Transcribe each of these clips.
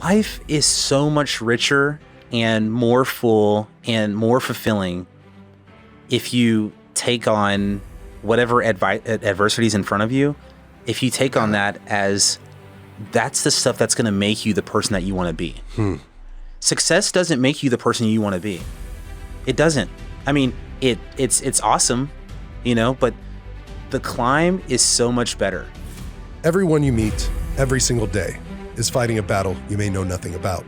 life is so much richer and more full and more fulfilling if you take on whatever adversity is in front of you. If you take on that as that's the stuff that's going to make you the person that you want to be. Success doesn't make you the person you want to be. It doesn't. I mean, it's awesome, but the climb is so much better. Everyone you meet every single day is fighting a battle you may know nothing about.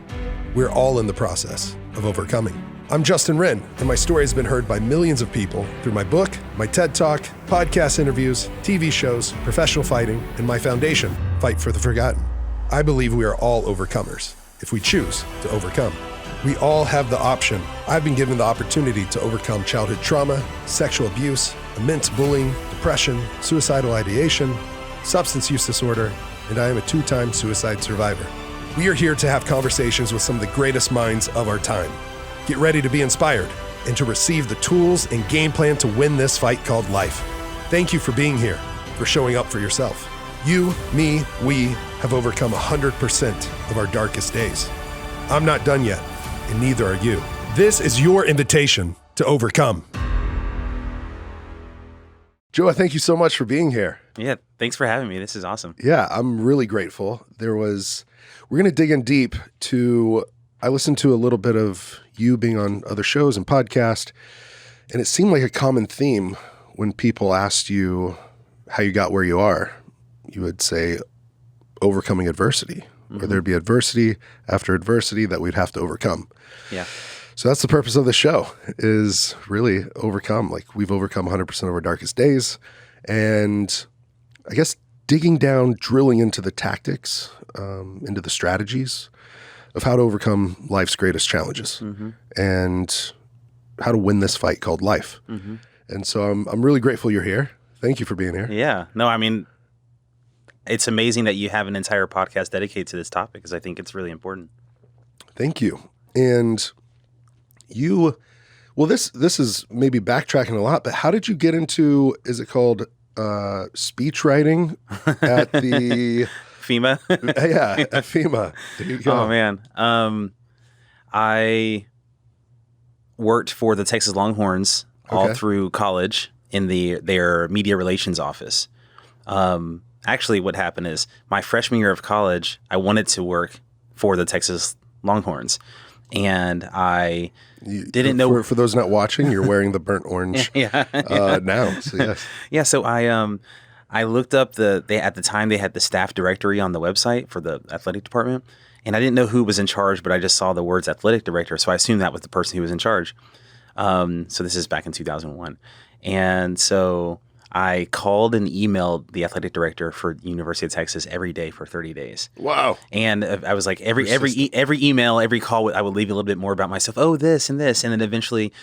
We're all in the process of overcoming. I'm Justin Wren, and my story has been heard by millions of people through my book, my TED Talk, podcast interviews, TV shows, professional fighting, and my foundation, Fight for the Forgotten. I believe we are all overcomers if we choose to overcome. We all have the option. I've been given the opportunity to overcome childhood trauma, sexual abuse, immense bullying, depression, suicidal ideation, substance use disorder, and I am a 2-time suicide survivor. We are here to have conversations with some of the greatest minds of our time. Get ready to be inspired and to receive the tools and game plan to win this fight called life. Thank you for being here, for showing up for yourself. You, me, we have overcome 100% of our darkest days. I'm not done yet, and neither are you. This is your invitation to overcome. Joah, thank you so much for being here. Yeah, thanks for having me. This is awesome. Yeah, I'm really grateful. We're going to dig in deep I listened to a little bit of you being on other shows and podcasts, and it seemed like a common theme when people asked you how you got where you are. You would say overcoming adversity, or there'd be adversity after adversity that we'd have to overcome. Yeah. So that's the purpose of the show, is really overcome. Like, we've overcome 100% of our darkest days, and I guess digging down, drilling into the tactics, into the strategies of how to overcome life's greatest challenges and how to win this fight called life. And so I'm really grateful you're here. Thank you for being here. Yeah. No, I mean, it's amazing that you have an entire podcast dedicated to this topic, because I think it's really important. Thank you. And this is maybe backtracking a lot, but how did you get into, is it called speech writing at the... FEMA? Yeah, at FEMA. There you go. Oh, man. I worked for the Texas Longhorns all through college in their media relations office. Actually, what happened is my freshman year of college, I wanted to work for the Texas Longhorns. And I didn't know. For those not watching, you're wearing the burnt orange now. So yes. Yeah. So I looked up at the time they had the staff directory on the website for the athletic department, and I didn't know who was in charge, but I just saw the words athletic director. So I assumed that was the person who was in charge. So this is back in 2001. And so I called and emailed the athletic director for University of Texas every day for 30 days. Wow. And I was like, every email, every call, I would leave a little bit more about myself. Oh, this and this. And then eventually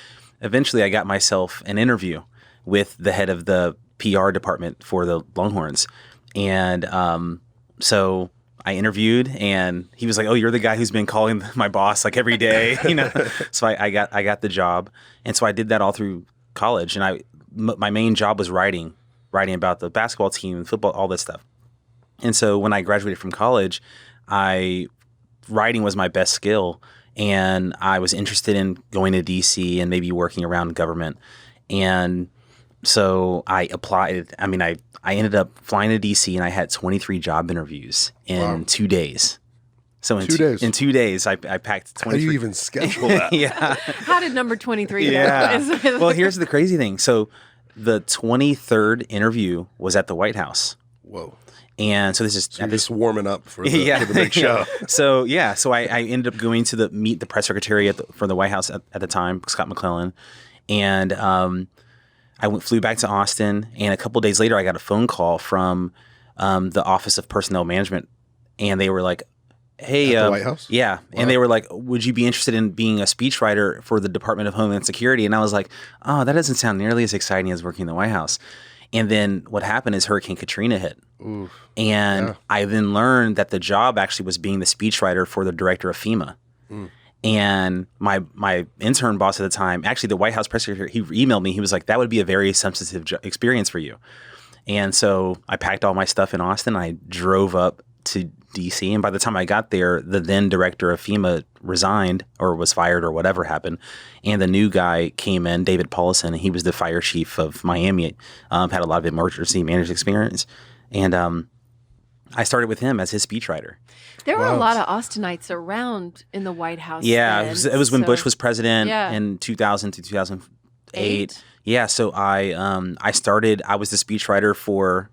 I got myself an interview with the head of the PR department for the Longhorns. And so I interviewed, and he was like, oh, you're the guy who's been calling my boss like every day, So I got the job. And so I did that all through college. And my main job was writing about the basketball team, football, all this stuff. And so when I graduated from college, writing was my best skill. And I was interested in going to DC and maybe working around government. And so I applied. I mean, I ended up flying to DC, and I had 23 job interviews in 2 days. So in 2 days, I packed 23. How do you even schedule that? Yeah. How did number 23 Yeah. Well, here's the crazy thing. So the 23rd interview was at the White House. Whoa. And so this is you're just warming up for the big show. So I ended up going to meet the press secretary for the White House at the time, Scott McClellan, and I flew back to Austin, and a couple of days later, I got a phone call from the Office of Personnel Management, and they were like, "Hey, at the White House?" Yeah, wow. And they were like, "Would you be interested in being a speechwriter for the Department of Homeland Security?" And I was like, "Oh, that doesn't sound nearly as exciting as working in the White House." And then what happened is Hurricane Katrina hit, and I then learned that the job actually was being the speechwriter for the director of FEMA. And my intern boss at the time, actually the White House press secretary, he emailed me. He was like, that would be a very sensitive experience for you. And so I packed all my stuff in Austin. I drove up to DC. And by the time I got there, the then director of FEMA resigned or was fired or whatever happened. And the new guy came in, David Paulson, and he was the fire chief of Miami, had a lot of emergency management experience. And I started with him as his speechwriter. There were a lot of Austinites around in the White House. Yeah, then, it was when Bush was president Yeah. in 2000 to 2008. Yeah, so I started. I was the speechwriter for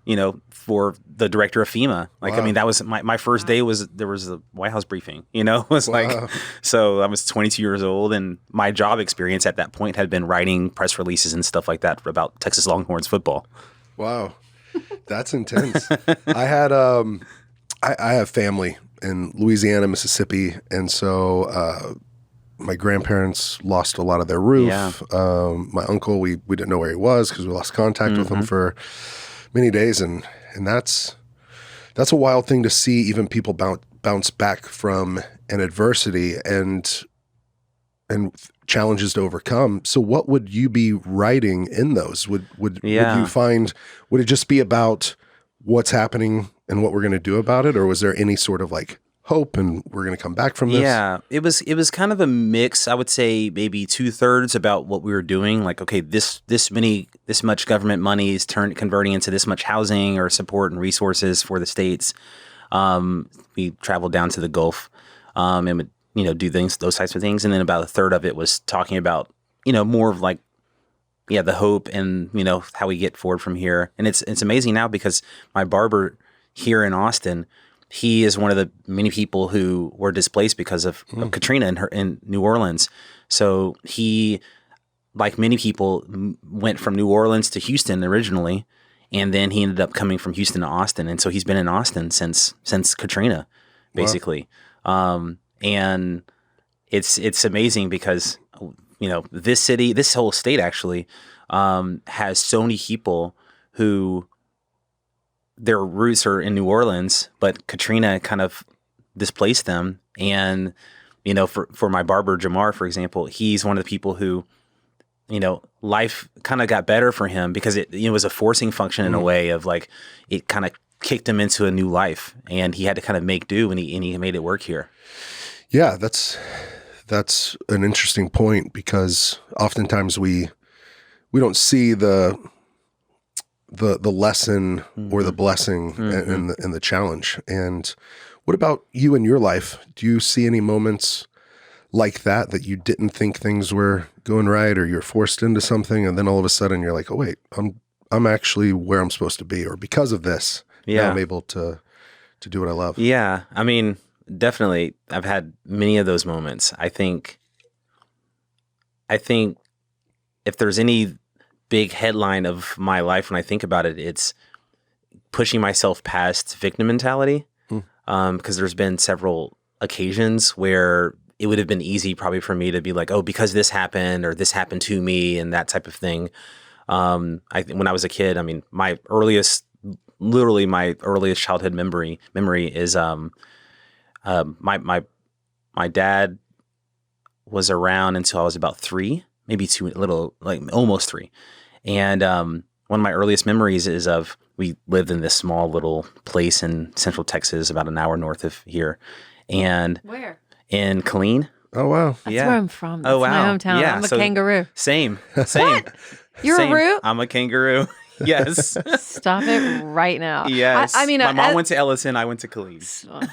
the director of FEMA. Like, I mean, that was my first day. There was a White House briefing. It was like, so I was 22 years old, and my job experience at that point had been writing press releases and stuff like that about Texas Longhorns football. Wow, that's intense. I had I have family in Louisiana, Mississippi, and so my grandparents lost a lot of their roof. Yeah. My uncle, we didn't know where he was because we lost contact with him for many days, and that's a wild thing to see. Even people bounce back from an adversity and challenges to overcome. So, what would you be writing in those? Would you find? Would it just be about what's happening and what we're going to do about it, or was there any sort of like hope and we're going to come back from this? Yeah, it was kind of a mix. I would say maybe 2/3 about what we were doing. Like, okay, this much government money is converting into this much housing or support and resources for the states. We traveled down to the Gulf and would do those types of things. And then about 1/3 of it was talking about more of like the hope and how we get forward from here. And it's amazing now because my barber here in Austin, he is one of the many people who were displaced because of Katrina in New Orleans. So he, like many people, went from New Orleans to Houston originally, and then he ended up coming from Houston to Austin. And so he's been in Austin since Katrina, basically. Wow. And it's amazing because this city, this whole state actually, has so many people who their roots are in New Orleans, but Katrina kind of displaced them. And, for my barber, Jamar, for example, he's one of the people who, life kind of got better for him because it was a forcing function in a way of like, it kind of kicked him into a new life and he had to kind of make do and he made it work here. Yeah, that's an interesting point because oftentimes we don't see the lesson or the blessing in the challenge. And what about you in your life? Do you see any moments like that you didn't think things were going right or you're forced into something and then all of a sudden you're like, oh wait, I'm actually where I'm supposed to be, or because of this, now I'm able to do what I love? Yeah. I mean, definitely I've had many of those moments. I think if there's any big headline of my life when I think about it, it's pushing myself past victim mentality. Because there's been several occasions where it would have been easy probably for me to be like, oh, because this happened or this happened to me and that type of thing. When I was a kid, I mean, my earliest childhood memory is my dad was around until I was about 3, maybe 2, almost 3. And one of my earliest memories is of we lived in this small little place in Central Texas, about an hour north of here. And where? In Killeen. Oh, wow. That's where I'm from. That's wow. my hometown. Yeah, I'm a kangaroo. Same. What? You're Same. a root? I'm a kangaroo. Yes. Stop it right now. Yes. I mean, my mom went to Ellison. I went to Killeen.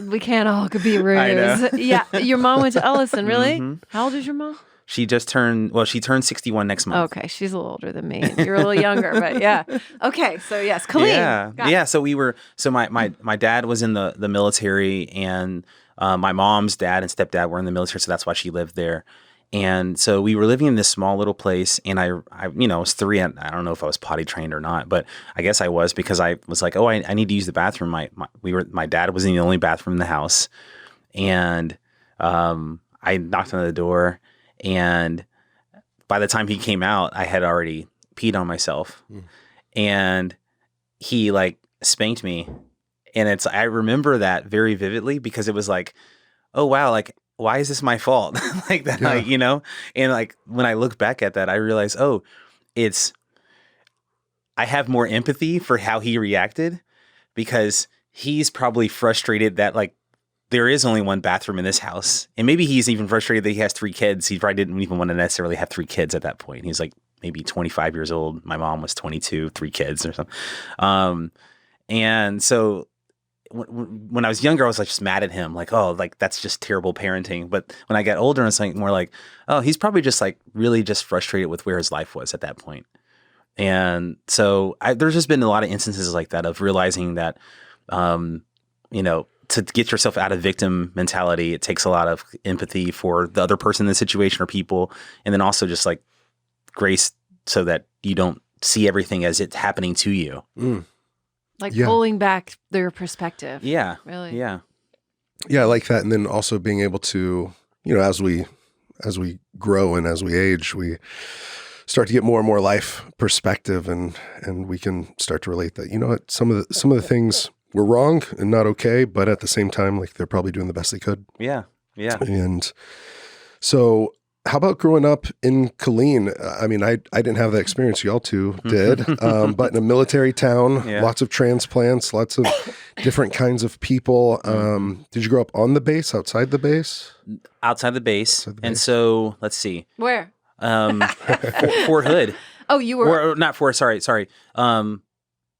We can't all be roots. I know. Yeah. Your mom went to Ellison, really? Mm-hmm. How old is your mom? She turned 61 next month. Okay, she's a little older than me. You're a little younger, but yeah. Okay, so yes, Killeen. Yeah. So my dad was in the military, and my mom's dad and stepdad were in the military, so that's why she lived there. And so we were living in this small little place, and I was 3, and I don't know if I was potty trained or not, but I guess I was because I was like, oh, I need to use the bathroom. My dad was in the only bathroom in the house, and I knocked on the door. And by the time he came out, I had already peed on myself. And he spanked me. And I remember that very vividly because it was like, oh, wow, why is this my fault? Like that, yeah. And when I look back at that, I realize, oh, I have more empathy for how he reacted because he's probably frustrated that like there is only one bathroom in this house. And maybe he's even frustrated that he has 3 kids. He probably didn't even want to necessarily have 3 kids at that point. He's like maybe 25 years old. My mom was 22, 3 kids or something. And so when I was younger, I was like just mad at him, like, oh, like that's just terrible parenting. But when I got older, it's like more like, oh, he's probably just like really just frustrated with where his life was at that point. And so there's just been a lot of instances like that of realizing that, you know, to get yourself out of victim mentality, it takes a lot of empathy for the other person in the situation or people. And then also just like grace so that you don't see everything as it's happening to you. Like pulling back their perspective. Yeah. Really. Yeah. Yeah, I like that. And then also being able to, you know, as we grow and as we age, we start to get more and more life perspective, and we can start to relate that, you know what, some of the things were wrong and not okay, but at the same time, like they're probably doing the best they could. Yeah. Yeah. And so how about growing up in Killeen? I mean, I didn't have that experience. Y'all two did, but in a military town, lots of transplants, lots of different kinds of people. Did you grow up on the base, outside the base? Outside the base. And so let's see. Where? Fort Hood. Oh, you were. Or not Fort, sorry. I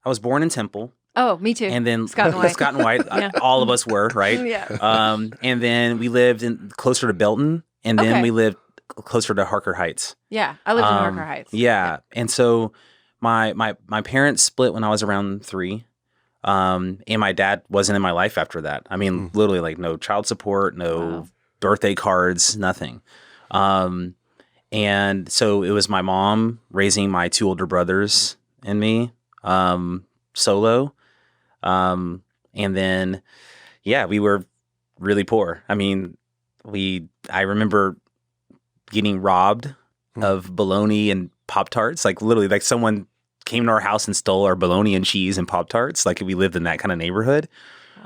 was born in Temple. Oh, me too. And then Scott and White. Scott and White, all of us were, right? Yeah. And then we lived closer to Belton, and then we lived closer to Harker Heights. Yeah, I lived in Harker Heights. Yeah. And so my parents split when I was around 3. And my dad wasn't in my life after that. I mean, literally like no child support, no birthday cards, nothing. And so it was my mom raising my 2 older brothers and me, solo. And then, we were really poor. I mean, I remember getting robbed of bologna and Pop-Tarts. Like literally, like someone came to our house and stole our bologna and cheese and Pop-Tarts. Like we lived in that kind of neighborhood.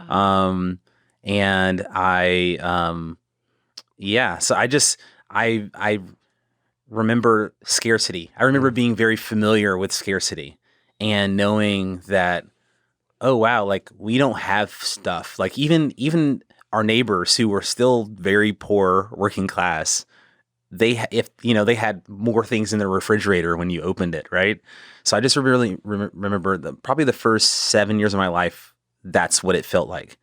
Wow. And so I remember scarcity. I remember being very familiar with scarcity and knowing that, oh wow, like we don't have stuff. Like even our neighbors who were still very poor, working class, they had more things in their refrigerator when you opened it, right? So I just really remember probably the first 7 years of my life, that's what it felt like.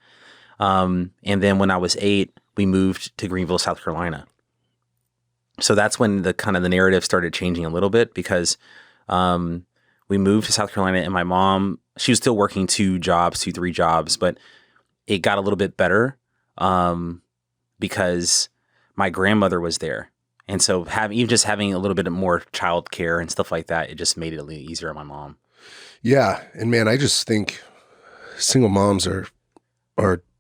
And then when I was 8, we moved to Greenville, South Carolina. So that's when the narrative started changing a little bit, because we moved to South Carolina, and my mom, she was still working 2, 3 jobs, but it got a little bit better because my grandmother was there. And so having a little bit more child care and stuff like that, it just made it a little easier on my mom. Yeah. And man, I just think single moms are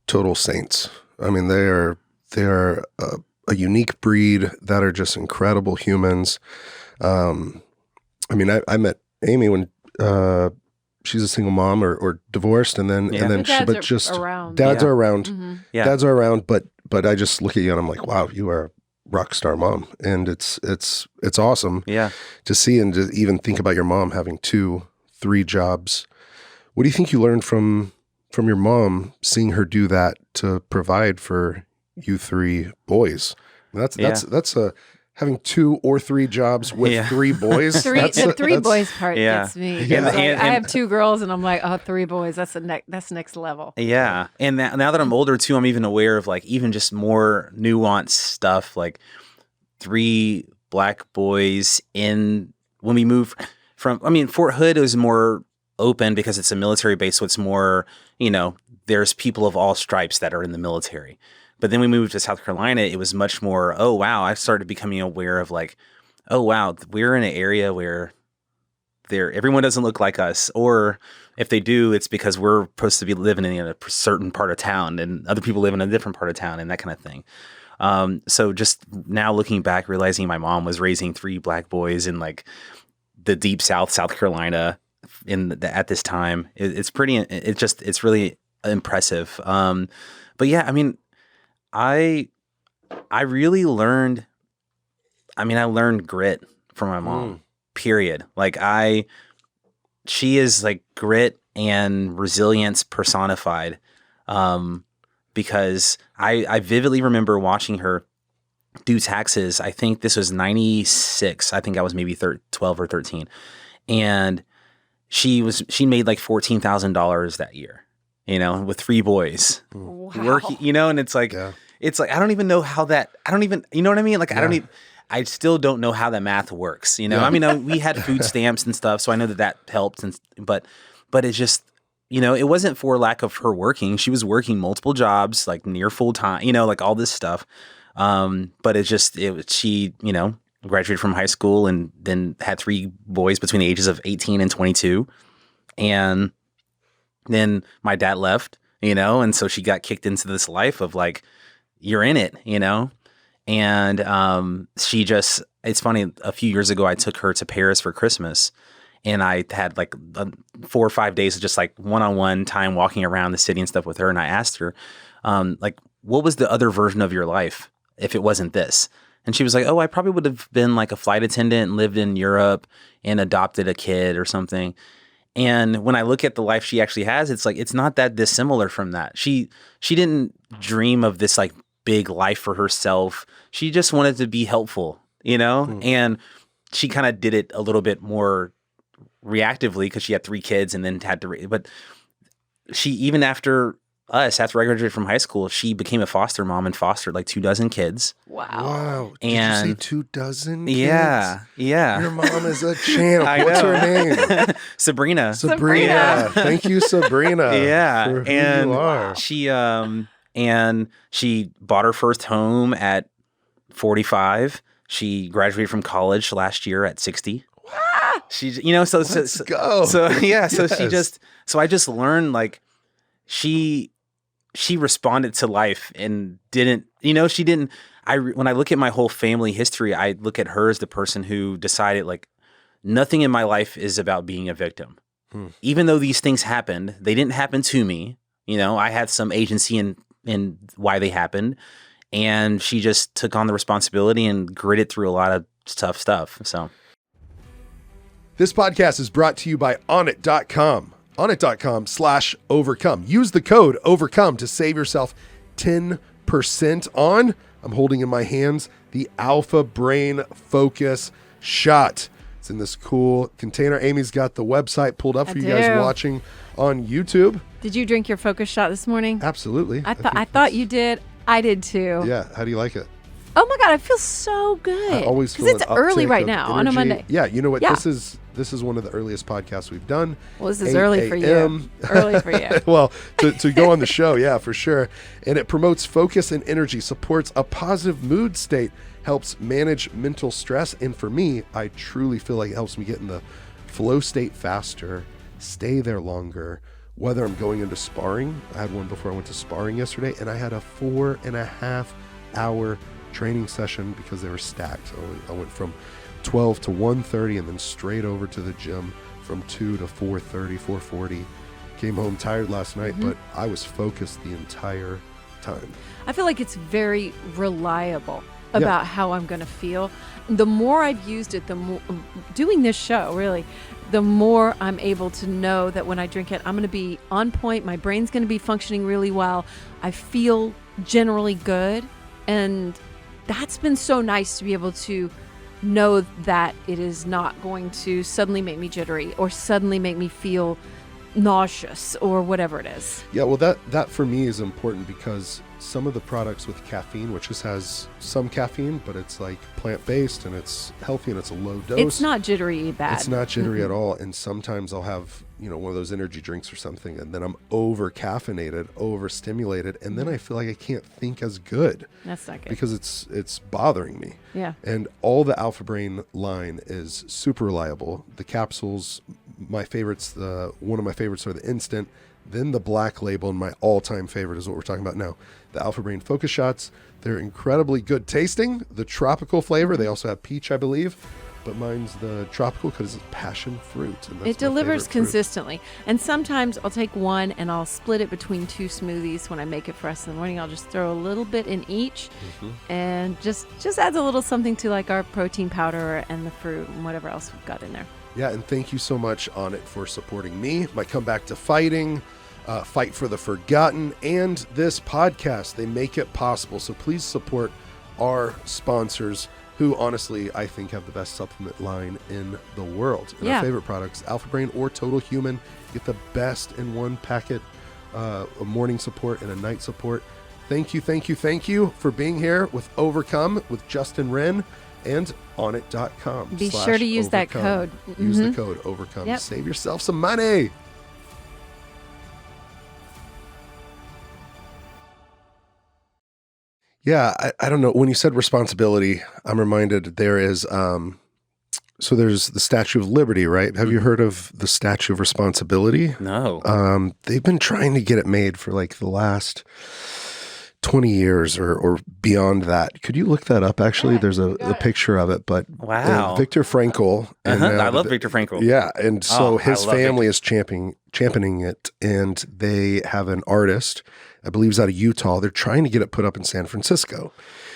total saints. I mean, they are a unique breed that are just incredible humans. I mean, I met Amy when she's a single mom or divorced, and then dads are around. Mm-hmm. Yeah. Dads are around, but I just look at you and I'm like, wow, you are a rock star mom, and it's awesome. Yeah. To see and to even think about your mom having 2, 3 jobs. What do you think you learned from your mom, seeing her do that to provide for you 3 boys? That's having 2 or 3 jobs with 3 boys. The 3 boys part gets me. Yeah. I have 2 girls, and I'm like, oh, 3 boys. That's next level. Yeah. And now that I'm older too, I'm even aware of like even just more nuanced stuff, like 3 black boys when we moved Fort Hood is more open because it's a military base. So it's more, there's people of all stripes that are in the military. But then we moved to South Carolina. It was much more, oh, wow. I started becoming aware of like, oh, wow, we're in an area where everyone doesn't look like us. Or if they do, it's because we're supposed to be living in a certain part of town and other people live in a different part of town and that kind of thing. So just now looking back, realizing my mom was raising 3 black boys in like the deep South Carolina at this time. It's really impressive. But yeah, I mean, I really learned, I learned grit from my mom, period. Like she is like grit and resilience personified. Because I vividly remember watching her do taxes. I think this was 96. I think I was maybe 12 or 13. And she made like $14,000 that year, with 3 boys. Wow. Working, and it's like, I don't even know how that, I don't even, you know what I mean? Like, I still don't know how that math works, I mean, we had food stamps and stuff, so I know that helped. But it's just, it wasn't for lack of her working. She was working multiple jobs, like near full time, like all this stuff. But she, graduated from high school and then had 3 boys between the ages of 18 and 22. And then my dad left, and so she got kicked into this life of like, you're in it, and it's funny, a few years ago, I took her to Paris for Christmas, and I had like 4 or 5 days of just like one-on-one time walking around the city and stuff with her. And I asked her, like, what was the other version of your life if it wasn't this? And she was like, oh, I probably would have been like a flight attendant and lived in Europe and adopted a kid or something. And when I look at the life she actually has, it's like, it's not that dissimilar from that. She didn't dream of this like big life for herself. She just wanted to be helpful, and she kind of did it a little bit more reactively because she had 3 kids and then had to, but she, even after I graduated from high school, she became a foster mom and fostered like 24 kids. Wow. Did and you say 24 kids? Yeah. Your mom is a champ. What's her name? Sabrina. Thank you, Sabrina. Yeah. For who you are. She bought her first home at 45. She graduated from college last year at 60. She, Let's go. So Yes. I just learned like she responded to life and didn't, when I look at my whole family history, I look at her as the person who decided like nothing in my life is about being a victim. Even though these things happened, they didn't happen to me. I had some agency in why they happened. And she just took on the responsibility and gritted through a lot of tough stuff. So this podcast is brought to you by Onnit.com. Onnit.com/overcome. Use the code OVERCOME to save yourself 10% on, I'm holding in my hands, the Alpha Brain Focus Shot. It's in this cool container. Amy's got the website pulled up for you guys watching on YouTube. Did you drink your Focus Shot this morning? Absolutely. I thought you did. I did too. Yeah. How do you like it? Oh my God, I feel so good. I always feel because it's early right now on a Monday. Yeah, you know what? Yeah. This is one of the earliest podcasts we've done. Well, this is early for you. Early for you. Well, to go on the show, yeah, for sure. And it promotes focus and energy, supports a positive mood state, helps manage mental stress. And for me, I truly feel like it helps me get in the flow state faster, stay there longer. Whether I'm going into sparring, I had one before I went to sparring yesterday, and I had a 4.5 hour training session because they were stacked. So I went from 12 to 1:30 and then straight over to the gym from 2 to 4:30, 4:40. Came home tired last night, but I was focused the entire time. I feel like it's very reliable about how I'm going to feel. The more I've used it, the more doing this show, really, the more I'm able to know that when I drink it, I'm going to be on point. My brain's going to be functioning really well. I feel generally good. And that's been so nice to be able to know that it is not going to suddenly make me jittery or suddenly make me feel nauseous or whatever it is. Yeah, well, that for me is important because some of the products with caffeine, which just has some caffeine, but it's like plant-based and it's healthy and it's a low dose. It's not jittery bad. It's not jittery at all. And sometimes I'll have, one of those energy drinks or something, and then I'm over-caffeinated, overstimulated, and then I feel like I can't think as good. That's not good. Because it's bothering me. Yeah. And all the Alpha Brain line is super reliable. The capsules, my favorites, one of my favorites are the Instant, then the Black Label, and my all-time favorite is what we're talking about now, the Alpha Brain Focus Shots. They're incredibly good tasting. The tropical flavor, they also have peach, I believe, but mine's the tropical because it's passion fruit. And that's it delivers consistently. And sometimes I'll take one and I'll split it between 2 smoothies when I make it for us in the morning. I'll just throw a little bit in each and just adds a little something to like our protein powder and the fruit and whatever else we've got in there. Yeah, and thank you so much, Onnit, for supporting me, my comeback to fighting, Fight for the Forgotten, and this podcast. They make it possible. So please support our sponsors, who honestly I think have the best supplement line in the world. And our favorite products, Alpha Brain or Total Human, get the best in one packet, a morning support and a night support. Thank you for being here with Overcome with Justin Wren and onnit.com. Be sure to use that code. Use the code Overcome. Yep. Save yourself some money. Yeah, I don't know. When you said responsibility, I'm reminded there is, so there's the Statue of Liberty, right? Have you heard of the Statue of Responsibility? No. They've been trying to get it made for like the last 20 years or beyond that. Could you look that up? Actually, there's a picture of it, but wow. Viktor Frankl. And, I love Viktor Frankl. Yeah. And so his family is championing it, and they have an artist, I believe he's out of Utah. They're trying to get it put up in San Francisco.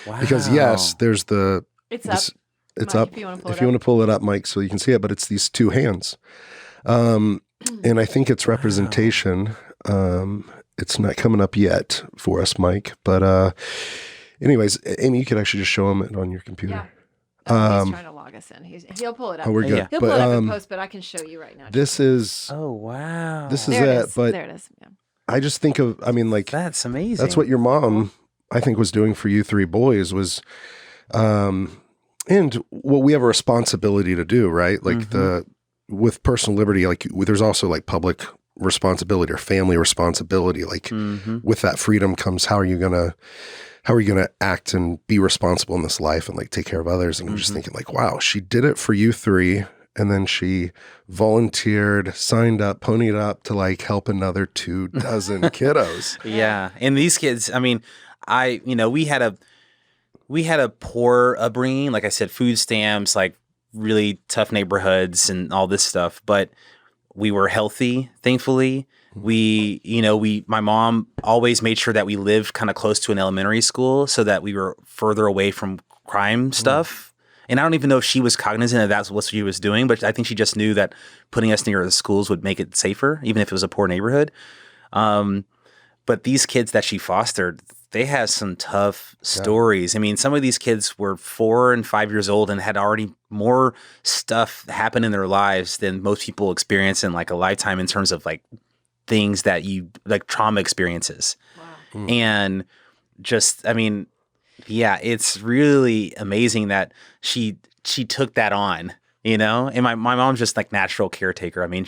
Wow. Because yes, there's it's up. It's Mike, up. If you want to pull it up, Mike, so you can see it, but it's these two hands. And I think it's representation. It's not coming up yet for us, Mike. But anyways, Amy, you could actually just show him it on your computer. Yeah. He's trying to log us in. He'll pull it up. Oh, we're good. Yeah. He'll pull it up in post, but I can show you right now. This is. Oh, wow. This is there it. it is. But there it is. Yeah. I just think of, I mean, like, that's amazing. that's what your mom, I think, was doing for you three boys was, and what we have a responsibility to do, right? Like with personal liberty, like there's also like public responsibility or family responsibility. Like with that freedom comes, how are you going to act and be responsible in this life and like take care of others? And I'm just thinking like, wow, she did it for you three. And then she volunteered, signed up, ponied up to like help another 24 kiddos. Yeah. And these kids, I mean, we had a poor upbringing. Like I said, food stamps, like really tough neighborhoods and all this stuff, but we were healthy, thankfully. My mom always made sure that we lived kind of close to an elementary school so that we were further away from crime stuff. And I don't even know if she was cognizant of that's what she was doing, but I think she just knew that putting us near the schools would make it safer, even if it was a poor neighborhood. But these kids that she fostered, they have some tough stories. I mean, some of these kids were 4 and 5 years old and had already more stuff happen in their lives than most people experience in like a lifetime in terms of like things that you like trauma experiences. Wow. And just, I mean, yeah, it's really amazing that she took that on, and my mom's just like natural caretaker. I mean,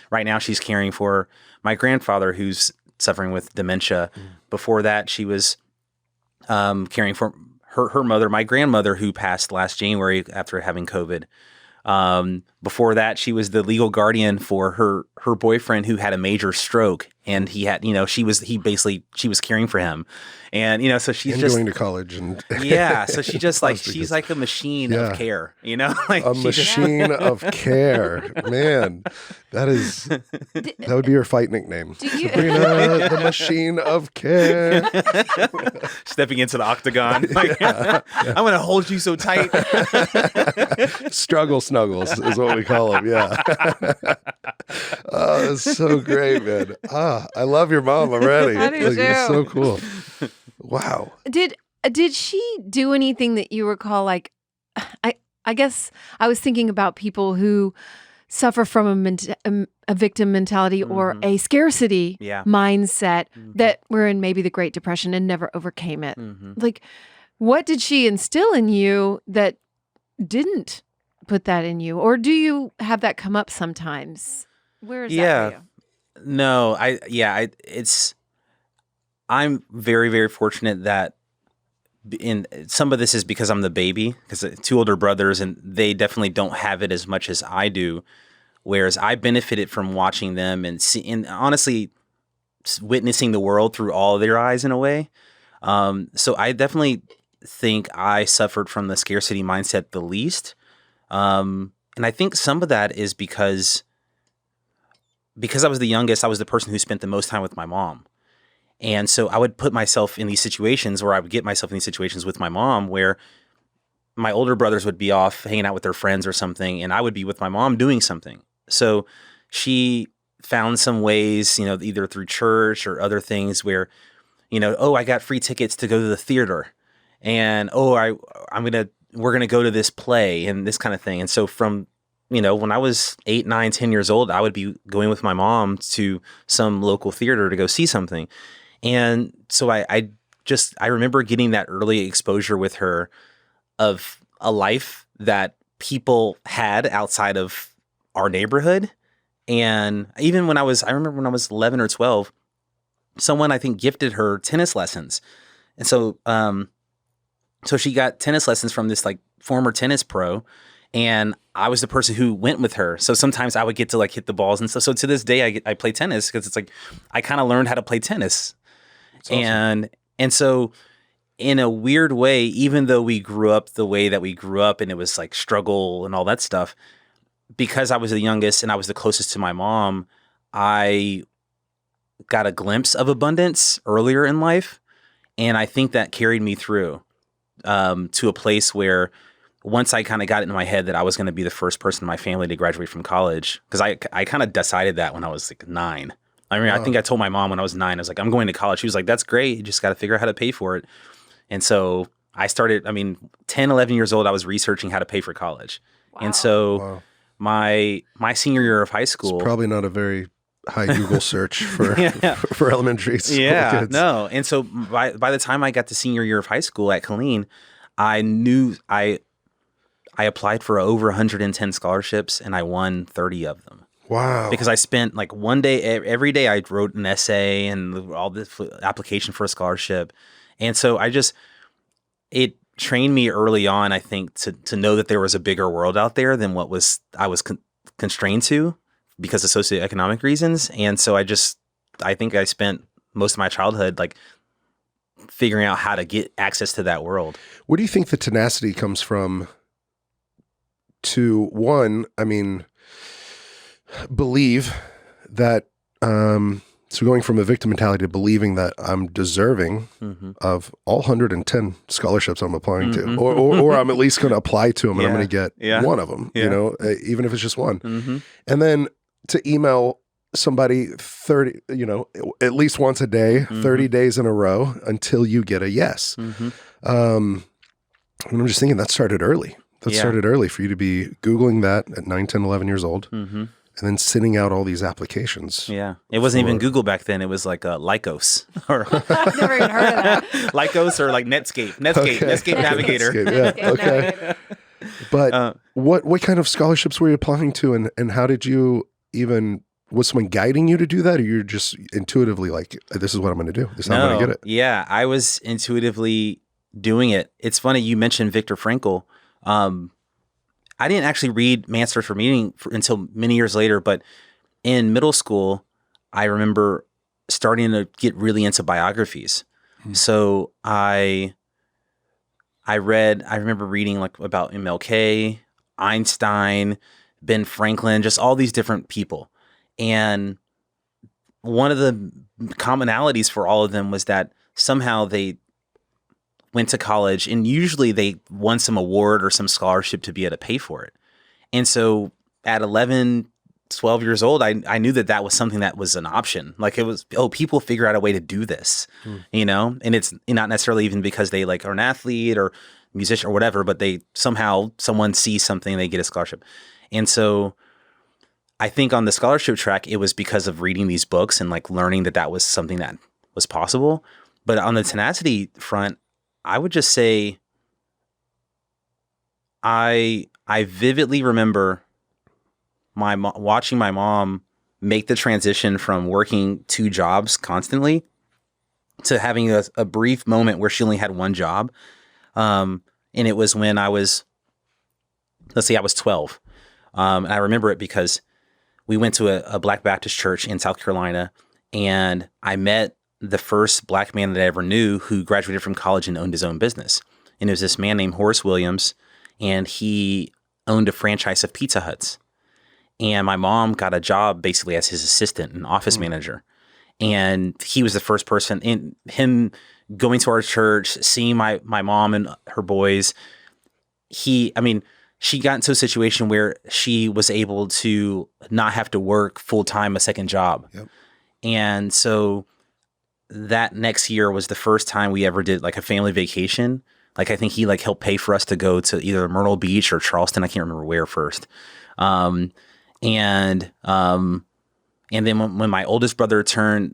right now she's caring for my grandfather who's suffering with dementia. Before that, she was caring for her mother, my grandmother, who passed last January after having COVID. Before that, she was the legal guardian for her boyfriend who had a major stroke, and he was caring for him, and so she's just going to college and so she just like she's like a machine of care, like a machine of care. Man, that would be her fight nickname. Sabrina, the machine of care. Stepping into the octagon, I'm gonna hold you so tight. Struggle snuggles is what we call them. Yeah. Oh, that's so great, man. I love your mom already. I do too. It's so cool. Wow. Did she do anything that you recall? Like, I guess I was thinking about people who suffer from a victim mentality or a scarcity mindset that were in maybe the Great Depression and never overcame it. Like, what did she instill in you that didn't put that in you? Or do you have that come up sometimes? Where is that for you? No, I'm very, very fortunate that some of this is because I'm the baby, because 2 older brothers, and they definitely don't have it as much as I do. Whereas I benefited from watching them and honestly witnessing the world through all of their eyes in a way. So I definitely think I suffered from the scarcity mindset the least. And I think some of that is because I was the youngest, I was the person who spent the most time with my mom. And so I would put myself in these situations, or I would get myself in these situations with my mom where my older brothers would be off hanging out with their friends or something, and I would be with my mom doing something. So she found some ways, either through church or other things where, I got free tickets to go to the theater, and we're gonna go to this play and this kind of thing. And so from when I was 8, 9, 10 years old, I would be going with my mom to some local theater to go see something. And so I remember getting that early exposure with her of a life that people had outside of our neighborhood. And even I remember when I was 11 or 12, someone I think gifted her tennis lessons. And so, so she got tennis lessons from this like former tennis pro, and I was the person who went with her. So sometimes I would get to like hit the balls and stuff. So to this day, I play tennis because it's like I kind of learned how to play tennis. That's awesome. And so in a weird way, even though we grew up the way that we grew up and it was like struggle and all that stuff, because I was the youngest and I was the closest to my mom, I got a glimpse of abundance earlier in life. And I think that carried me through to a place where once I kind of got it in my head that I was going to be the first person in my family to graduate from college, because I kind of decided that when I was like 9. I mean, I think I told my mom when I was 9, I was like, I'm going to college. She was like, that's great. You just got to figure out how to pay for it. And so I started, 10, 11 years old, I was researching how to pay for college. Wow. And so my senior year of high school. It's probably not a very high Google search for for elementary school kids. No. And so by the time I got to senior year of high school at Killeen, I knew I applied for over 110 scholarships and I won 30 of them. Wow. Because I spent like one day, every day I wrote an essay and all this application for a scholarship. And so it trained me early on, I think, to know that there was a bigger world out there than what I was constrained to because of socioeconomic reasons. And so I think I spent most of my childhood like figuring out how to get access to that world. Where do you think the tenacity comes from to, one, believe that, so going from a victim mentality to believing that I'm deserving of all 110 scholarships I'm applying to, or I'm at least going to apply to them and I'm going to get one of them, even if it's just one. And then to email somebody 30, at least once a day, 30 days in a row until you get a yes. And I'm just thinking that started early. That started early for you to be Googling that at 9, 10, 11 years old. And then sending out all these applications. Yeah. It wasn't even Google back then. It was like Lycos. I've never even heard of that. Lycos or like Netscape. Netscape Navigator. Netscape, yeah. Okay. But what kind of scholarships were you applying to, and how did you even, was someone guiding you to do that, or you're just intuitively like, this is what I'm going to do. This is how I'm going to get it? Yeah, I was intuitively doing it. It's funny, you mentioned Viktor Frankl. I didn't actually read Man's Search for Meaning until many years later, but in middle school, I remember starting to get really into biographies. So I remember reading like about MLK, Einstein, Ben Franklin, just all these different people. And one of the commonalities for all of them was that somehow they went to college and usually they won some award or some scholarship to be able to pay for it. And so at 11, 12 years old, I knew that was something that was an option. Like it was, people figure out a way to do this, and it's not necessarily even because they like are an athlete or musician or whatever, but someone sees something, they get a scholarship. And so I think on the scholarship track, it was because of reading these books and like learning that was something that was possible. But on the tenacity front, I would just say I vividly remember watching my mom make the transition from working 2 jobs constantly to having a brief moment where she only had 1 job. And it was when I was 12. And I remember it because we went to a Black Baptist church in South Carolina, and I met the first Black man that I ever knew who graduated from college and owned his own business. And it was this man named Horace Williams, and he owned a franchise of Pizza Huts. And my mom got a job basically as his assistant and office manager. And he was the first person, in him going to our church, seeing my mom and her boys, she got into a situation where she was able to not have to work full time, a second job. Yep. And so that next year was the first time we ever did like a family vacation. Like I think he like helped pay for us to go to either Myrtle Beach or Charleston. I can't remember where first. And then when my oldest brother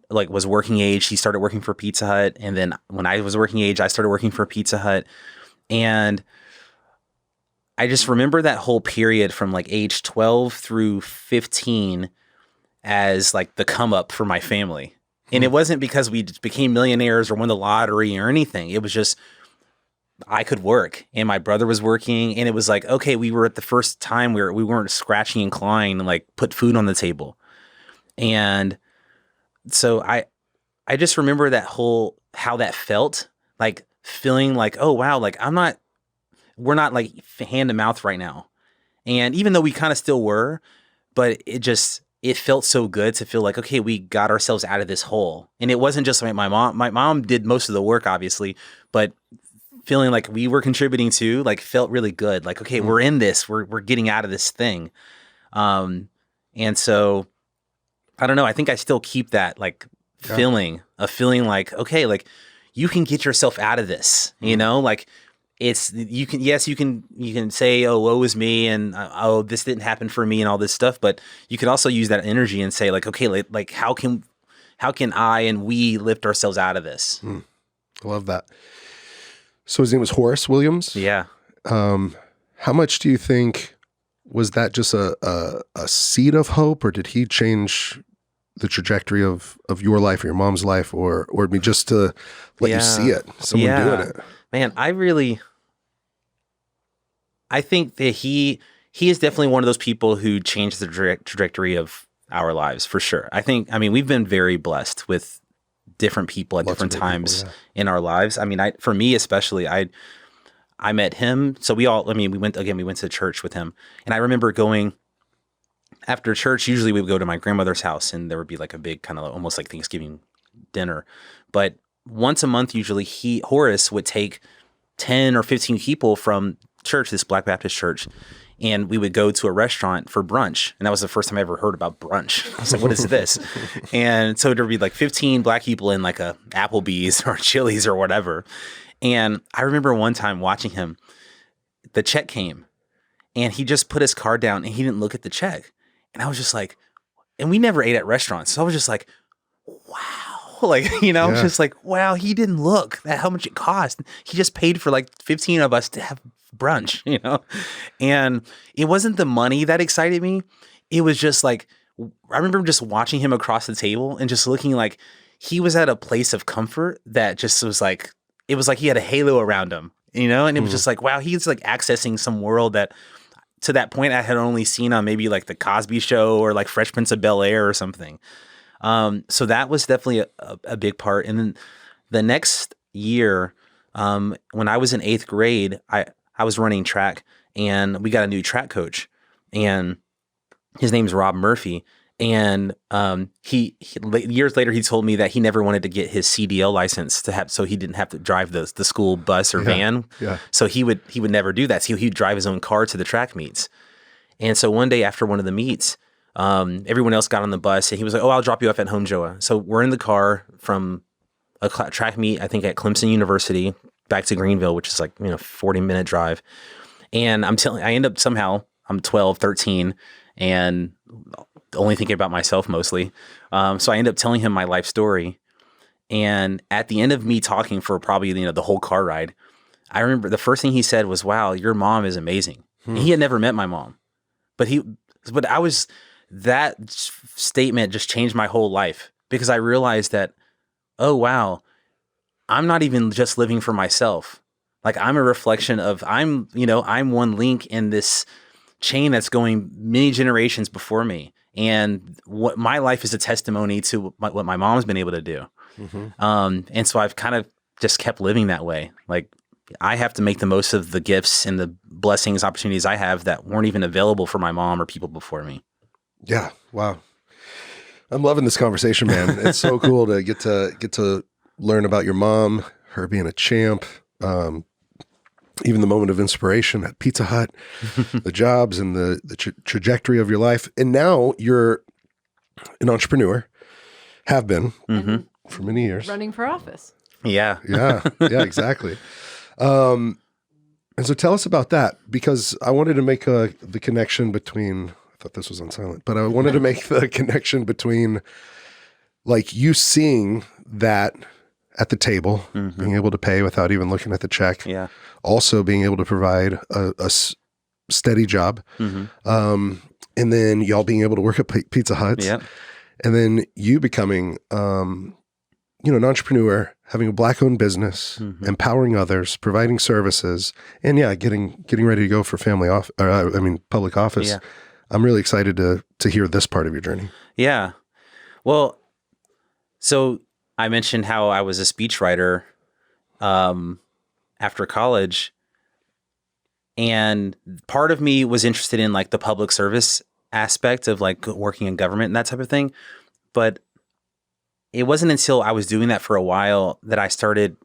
was working age, he started working for Pizza Hut. And then when I was working age, I started working for Pizza Hut. And I just remember that whole period from like age 12 through 15 as like the come up for my family. And it wasn't because we just became millionaires or won the lottery or anything. It was just I could work and my brother was working, and it was like, okay, we were at the first time where we weren't scratching and clawing and like put food on the table. And so I just remember how that felt, like feeling like, oh wow, like we're not like hand to mouth right now. And even though we kind of still were, but it felt so good to feel like, okay, we got ourselves out of this hole. And it wasn't just like my mom did most of the work, obviously, but feeling like we were contributing to, like, felt really good. Like, okay, we're in this, we're getting out of this thing. And so I don't know. I think I still keep that like feeling like, okay, like you can get yourself out of this, you know, like you can say, oh, woe is me. And oh, this didn't happen for me and all this stuff. But you can also use that energy and say like, okay, like how can I and we lift ourselves out of this? I love that. So his name was Horace Williams. Yeah. How much do you think was that just a seed of hope, or did he change the trajectory of your life or your mom's life, or just to let you see it, someone doing it? Man, I think that he is definitely one of those people who changed the trajectory of our lives for sure. I mean, we've been very blessed with different people at different times in our lives. I mean, for me especially, I met him. So we went to church with him, and I remember going after church. Usually we would go to my grandmother's house, and there would be like a big kind of almost like Thanksgiving dinner. But once a month, usually Horace would take 10 or 15 people from church, this Black Baptist church, and we would go to a restaurant for brunch. And that was the first time I ever heard about brunch. I was like, what is this? And so there'd be like 15 Black people in like a Applebee's or Chili's or whatever. And I remember one time watching him, the check came and he just put his card down and he didn't look at the check. And I was just like, and we never ate at restaurants. So I was just like, wow. Like, you know, just like, wow, he didn't look at how much it cost. He just paid for like 15 of us to have brunch, you know? And it wasn't the money that excited me. It was just like, I remember just watching him across the table and just looking like he was at a place of comfort that just was like, it was like he had a halo around him, you know? And it was just like, wow, he's like accessing some world that to that point I had only seen on maybe like the Cosby Show or like Fresh Prince of Bel-Air or something. So that was definitely a big part. And then the next year, when I was in 8th grade, I was running track, and we got a new track coach, and his name's Rob Murphy. And he years later, he told me that he never wanted to get his CDL license so he didn't have to drive the school bus or van. Yeah. So he would never do that. So he'd drive his own car to the track meets. And so one day after one of the meets, everyone else got on the bus, and he was like, oh, I'll drop you off at home, Joah. So we're in the car from a track meet, I think at Clemson University, back to Greenville, which is like, 40-minute drive. And I end up somehow, I'm 12, 13, and only thinking about myself mostly. So I end up telling him my life story. And at the end of me talking for probably, the whole car ride, I remember the first thing he said was, wow, your mom is amazing. And he had never met my mom, that statement just changed my whole life, because I realized that, oh, wow, I'm not even just living for myself. Like, I'm a reflection of, I'm one link in this chain that's going many generations before me. And what my life is a testimony to what my mom's been able to do. And so I've kind of just kept living that way. Like, I have to make the most of the gifts and the blessings, opportunities I have that weren't even available for my mom or people before me. Yeah. Wow. I'm loving this conversation, man. It's so cool to get to learn about your mom, her being a champ. even the moment of inspiration at Pizza Hut, the jobs and the trajectory of your life. And now you're an entrepreneur, have been for many years. Running for office. Yeah. Yeah, exactly. And so tell us about that, because I wanted to make the connection between, I thought this was on silent, but I wanted to make the connection between like you seeing that at the table, being able to pay without even looking at the check. Yeah. Also being able to provide a steady job. And then y'all being able to work at Pizza Hut. Yeah. And then you becoming, an entrepreneur, having a Black-owned business, empowering others, providing services, and getting ready to go for public office. Yeah. I'm really excited to hear this part of your journey. Yeah. Well, so I mentioned how I was a speechwriter after college, and part of me was interested in like the public service aspect of like working in government and that type of thing. But it wasn't until I was doing that for a while that I started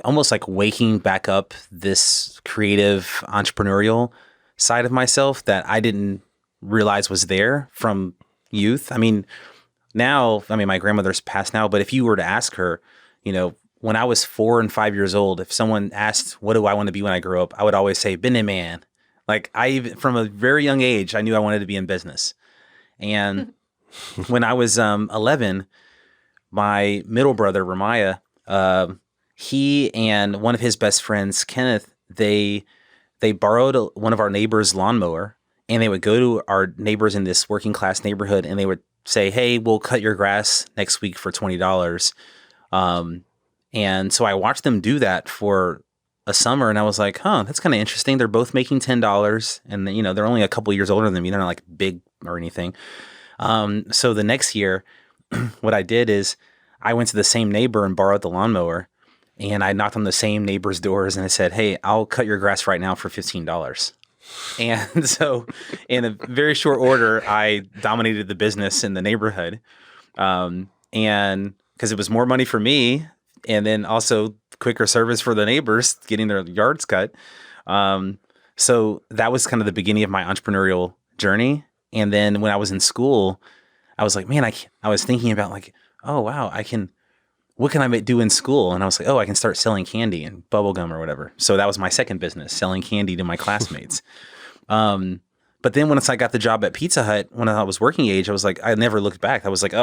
almost like waking back up this creative entrepreneurial side of myself that I didn't realize was there from youth. I mean, my grandmother's passed now, but if you were to ask her, when I was 4 and 5 years old, if someone asked, what do I want to be when I grow up? I would always say, business man. Like from a very young age, I knew I wanted to be in business. And when I was 11, my middle brother, Ramaya, he and one of his best friends, Kenneth, they borrowed one of our neighbors' lawnmower, and they would go to our neighbors in this working class neighborhood, and they would say, hey, we'll cut your grass next week for $20. And so I watched them do that for a summer, and I was like, that's kind of interesting. They're both making $10, and they're only a couple years older than me. They're not like big or anything. So the next year, what I did is I went to the same neighbor and borrowed the lawnmower, and I knocked on the same neighbor's doors, and I said, hey, I'll cut your grass right now for $15. And so in a very short order, I dominated the business in the neighborhood. And because it was more money for me, and then also quicker service for the neighbors getting their yards cut. So that was kind of the beginning of my entrepreneurial journey. And then when I was in school, I was like, man, I was thinking about like, oh, wow, what can I do in school? And I was like, I can start selling candy and bubble gum or whatever. So that was my second business, selling candy to my classmates. But then once I got the job at Pizza Hut, when I was working age, I was like, I never looked back. I was like,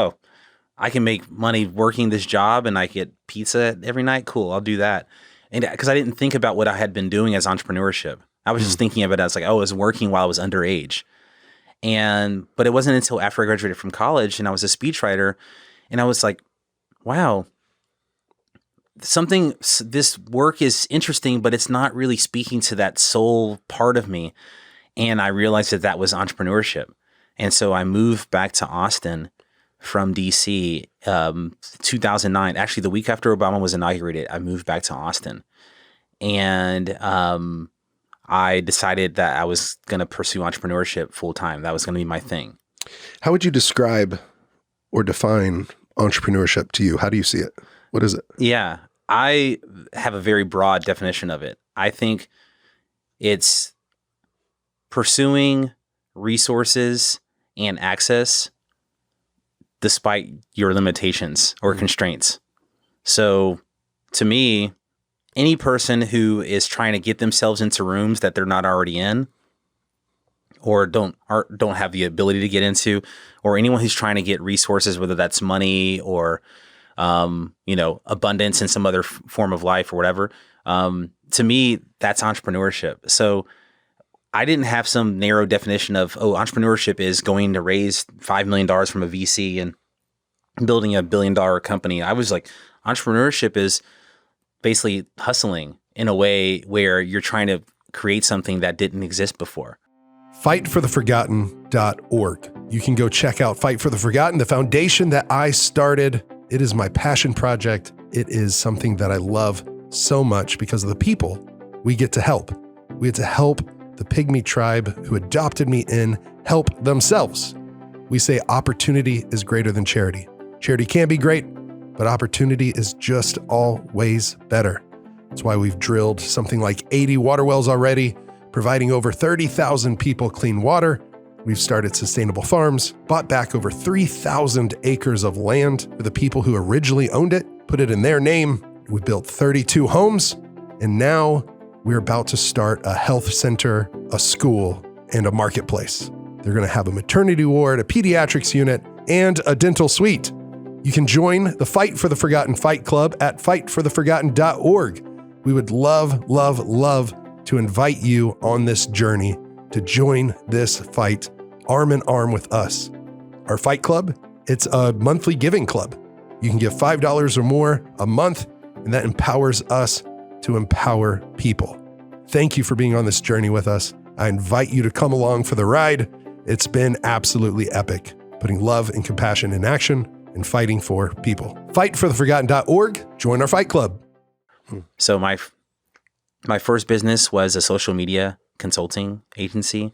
I can make money working this job and I get pizza every night. Cool, I'll do that. And because I didn't think about what I had been doing as entrepreneurship. I was just thinking of it as like, I was working while I was underage. But it wasn't until after I graduated from college and I was a speechwriter, and I was like, wow, this work is interesting, but it's not really speaking to that soul part of me. And I realized that was entrepreneurship. And so I moved back to Austin from DC, 2009. Actually, the week after Obama was inaugurated, I moved back to Austin. And I decided that I was going to pursue entrepreneurship full time. That was going to be my thing. How would you describe or define entrepreneurship to you? How do you see it? What is it? Yeah, I have a very broad definition of it. I think it's pursuing resources and access despite your limitations or constraints. So to me, any person who is trying to get themselves into rooms that they're not already in, or don't have the ability to get into, or anyone who's trying to get resources, whether that's money or abundance in some other form of life or whatever, to me, that's entrepreneurship. So I didn't have some narrow definition of, entrepreneurship is going to raise $5 million from a VC and building a $1 billion company. I was like, entrepreneurship is basically hustling in a way where you're trying to create something that didn't exist before. Fightfortheforgotten.org. You can go check out Fight for the Forgotten, the foundation that I started. It is my passion project. It is something that I love so much because of the people we get to help. We get to help the pygmy tribe who adopted me in help themselves. We say opportunity is greater than charity. Charity can be great, but opportunity is just always better. That's why we've drilled something like 80 water wells already, providing over 30,000 people clean water. We've started sustainable farms, bought back over 3,000 acres of land for the people who originally owned it, put it in their name. We built 32 homes, and now we're about to start a health center, a school, and a marketplace. They're going to have a maternity ward, a pediatrics unit, and a dental suite. You can join the Fight for the Forgotten Fight Club at fightfortheforgotten.org. We would love, love, love to invite you on this journey to join this fight arm in arm with us. Our Fight Club, it's a monthly giving club. You can give $5 or more a month, and that empowers us to empower people. Thank you for being on this journey with us. I invite you to come along for the ride. It's been absolutely epic, putting love and compassion in action and fighting for people. Fightfortheforgotten.org. Join our Fight Club. So my first business was a social media consulting agency.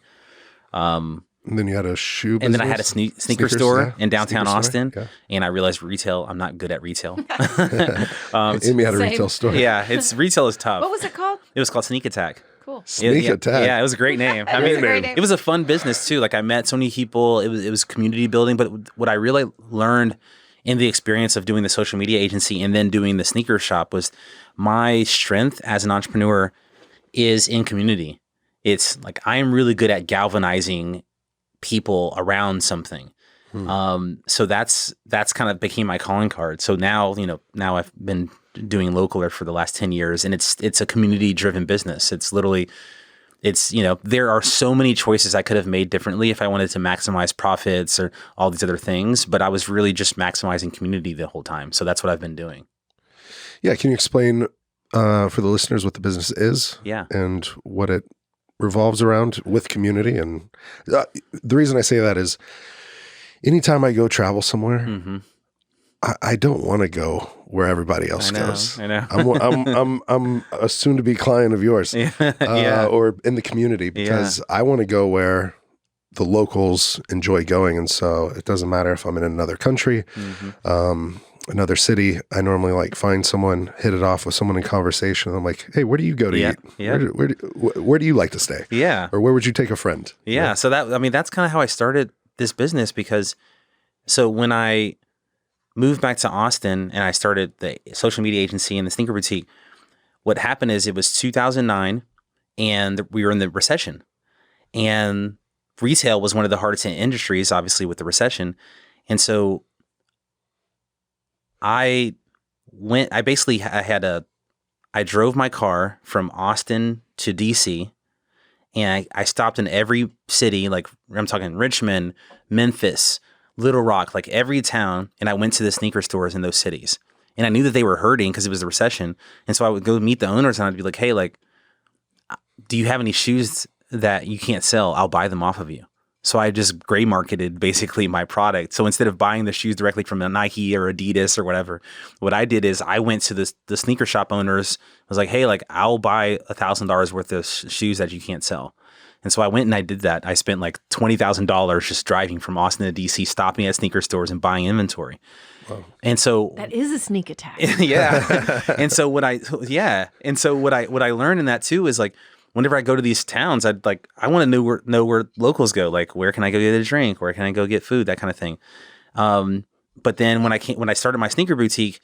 And then you had a shoe business? And then I had a sneaker store in downtown Austin. Okay. And I realized retail, I'm not good at retail. Amy had a retail store. Yeah, retail is tough. What was it called? It was called Sneak Attack. Cool. Sneak Attack. Yeah, it was a great name. That is a great name. It was a fun business too. Like I met so many people. It was community building. But what I really learned in the experience of doing the social media agency and then doing the sneaker shop was my strength as an entrepreneur is in community. It's like I am really good at galvanizing people around something. So that's kind of became my calling card. So now I've been doing Localer for the last 10 years and it's a community driven business. There are so many choices I could have made differently if I wanted to maximize profits or all these other things, but I was really just maximizing community the whole time. So that's what I've been doing. Yeah. Can you explain for the listeners what the business is? Yeah. And what it revolves around with community? And the reason I say that is anytime I go travel somewhere, I don't want to go where everybody else goes. I know. I'm a soon-to-be client of yours, or in the community, because I want to go where the locals enjoy going, and so it doesn't matter if I'm in another country, another city. I normally find someone, hit it off with someone in conversation. And I'm like, hey, where do you go to eat? Yeah. Where do you like to stay? Yeah. Or where would you take a friend? Yeah. So that's kind of how I started this business because when I moved back to Austin and I started the social media agency and the sneaker boutique, what happened is it was 2009 and we were in the recession and retail was one of the hardest hit industries, obviously with the recession. And so I drove my car from Austin to DC and I stopped in every city, like I'm talking Richmond, Memphis, Little Rock, like every town. And I went to the sneaker stores in those cities and I knew that they were hurting because it was a recession. And so I would go meet the owners and I'd be like, hey, do you have any shoes that you can't sell? I'll buy them off of you. So I just gray marketed basically my product. So instead of buying the shoes directly from a Nike or Adidas or whatever, what I did is I went to the sneaker shop owners. I was like, hey, I'll buy $1,000 worth of shoes that you can't sell. And so I went and I did that. I spent $20,000 just driving from Austin to DC, stopping at sneaker stores and buying inventory. Wow. And so that is a sneak attack. Yeah. And so what I learned in that too is whenever I go to these towns, I want to know where locals go. Where can I go get a drink? Where can I go get food? That kind of thing. But then when I started my sneaker boutique,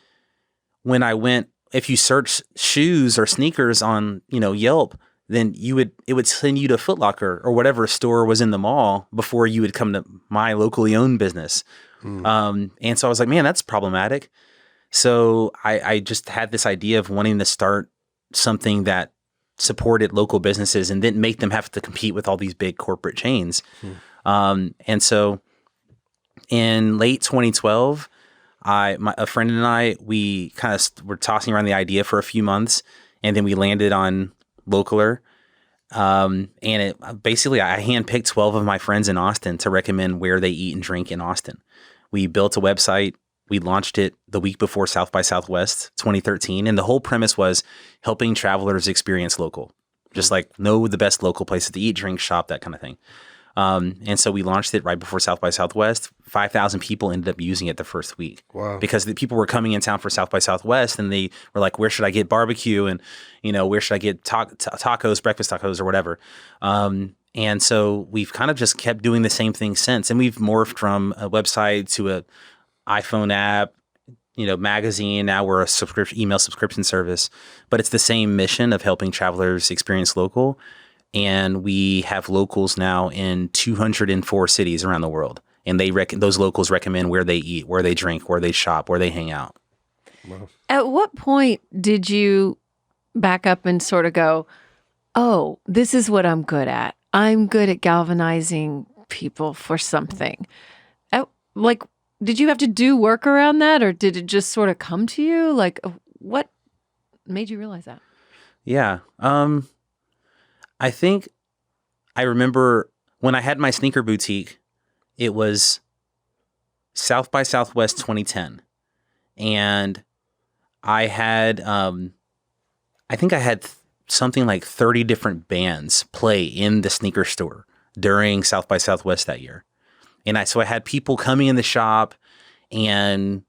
if you search shoes or sneakers on, Yelp, then it would send you to Foot Locker or whatever store was in the mall before you would come to my locally owned business. And so I was like, man, that's problematic. So I just had this idea of wanting to start something that supported local businesses and didn't make them have to compete with all these big corporate chains. And so in late 2012, a friend and I, we kind of were tossing around the idea for a few months and then we landed on Localer. And basically I handpicked 12 of my friends in Austin to recommend where they eat and drink in Austin. We built a website. We launched it the week before South by Southwest 2013. And the whole premise was helping travelers experience local, just know the best local places to eat, drink, shop, that kind of thing. And so we launched it right before South by Southwest. 5,000 people ended up using it the first week. Wow. Because the people were coming in town for South by Southwest, and they were like, where should I get barbecue? And, where should I get tacos, breakfast tacos or whatever? And so we've kind of just kept doing the same thing since. And we've morphed from a website to a iPhone app, magazine. Now we're a email subscription service, but it's the same mission of helping travelers experience local. And we have locals now in 204 cities around the world. And those locals recommend where they eat, where they drink, where they shop, where they hang out. Wow. At what point did you back up and sort of go, oh, this is what I'm good at. I'm good at galvanizing people for something. Did you have to do work around that, or did it just sort of come to you? Like, what made you realize that? Yeah. I think I remember when I had my sneaker boutique, it was South by Southwest 2010. And I had, I think I had something like 30 different bands play in the sneaker store during South by Southwest that year. And so I had people coming in the shop and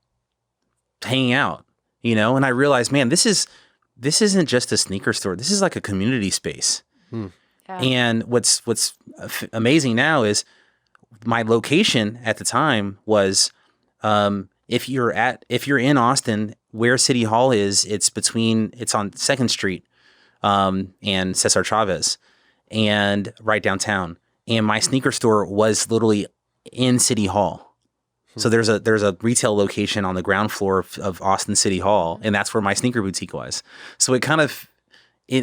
hanging out, and I realized, man, this isn't just a sneaker store. This is like a community space. Yeah. And what's amazing now is my location at the time was, if you're in Austin, where City Hall is, it's on 2nd Street, and Cesar Chavez, and right downtown. And my sneaker store was literally in City Hall. So there's a retail location on the ground floor of Austin City Hall, and that's where my sneaker boutique was. So it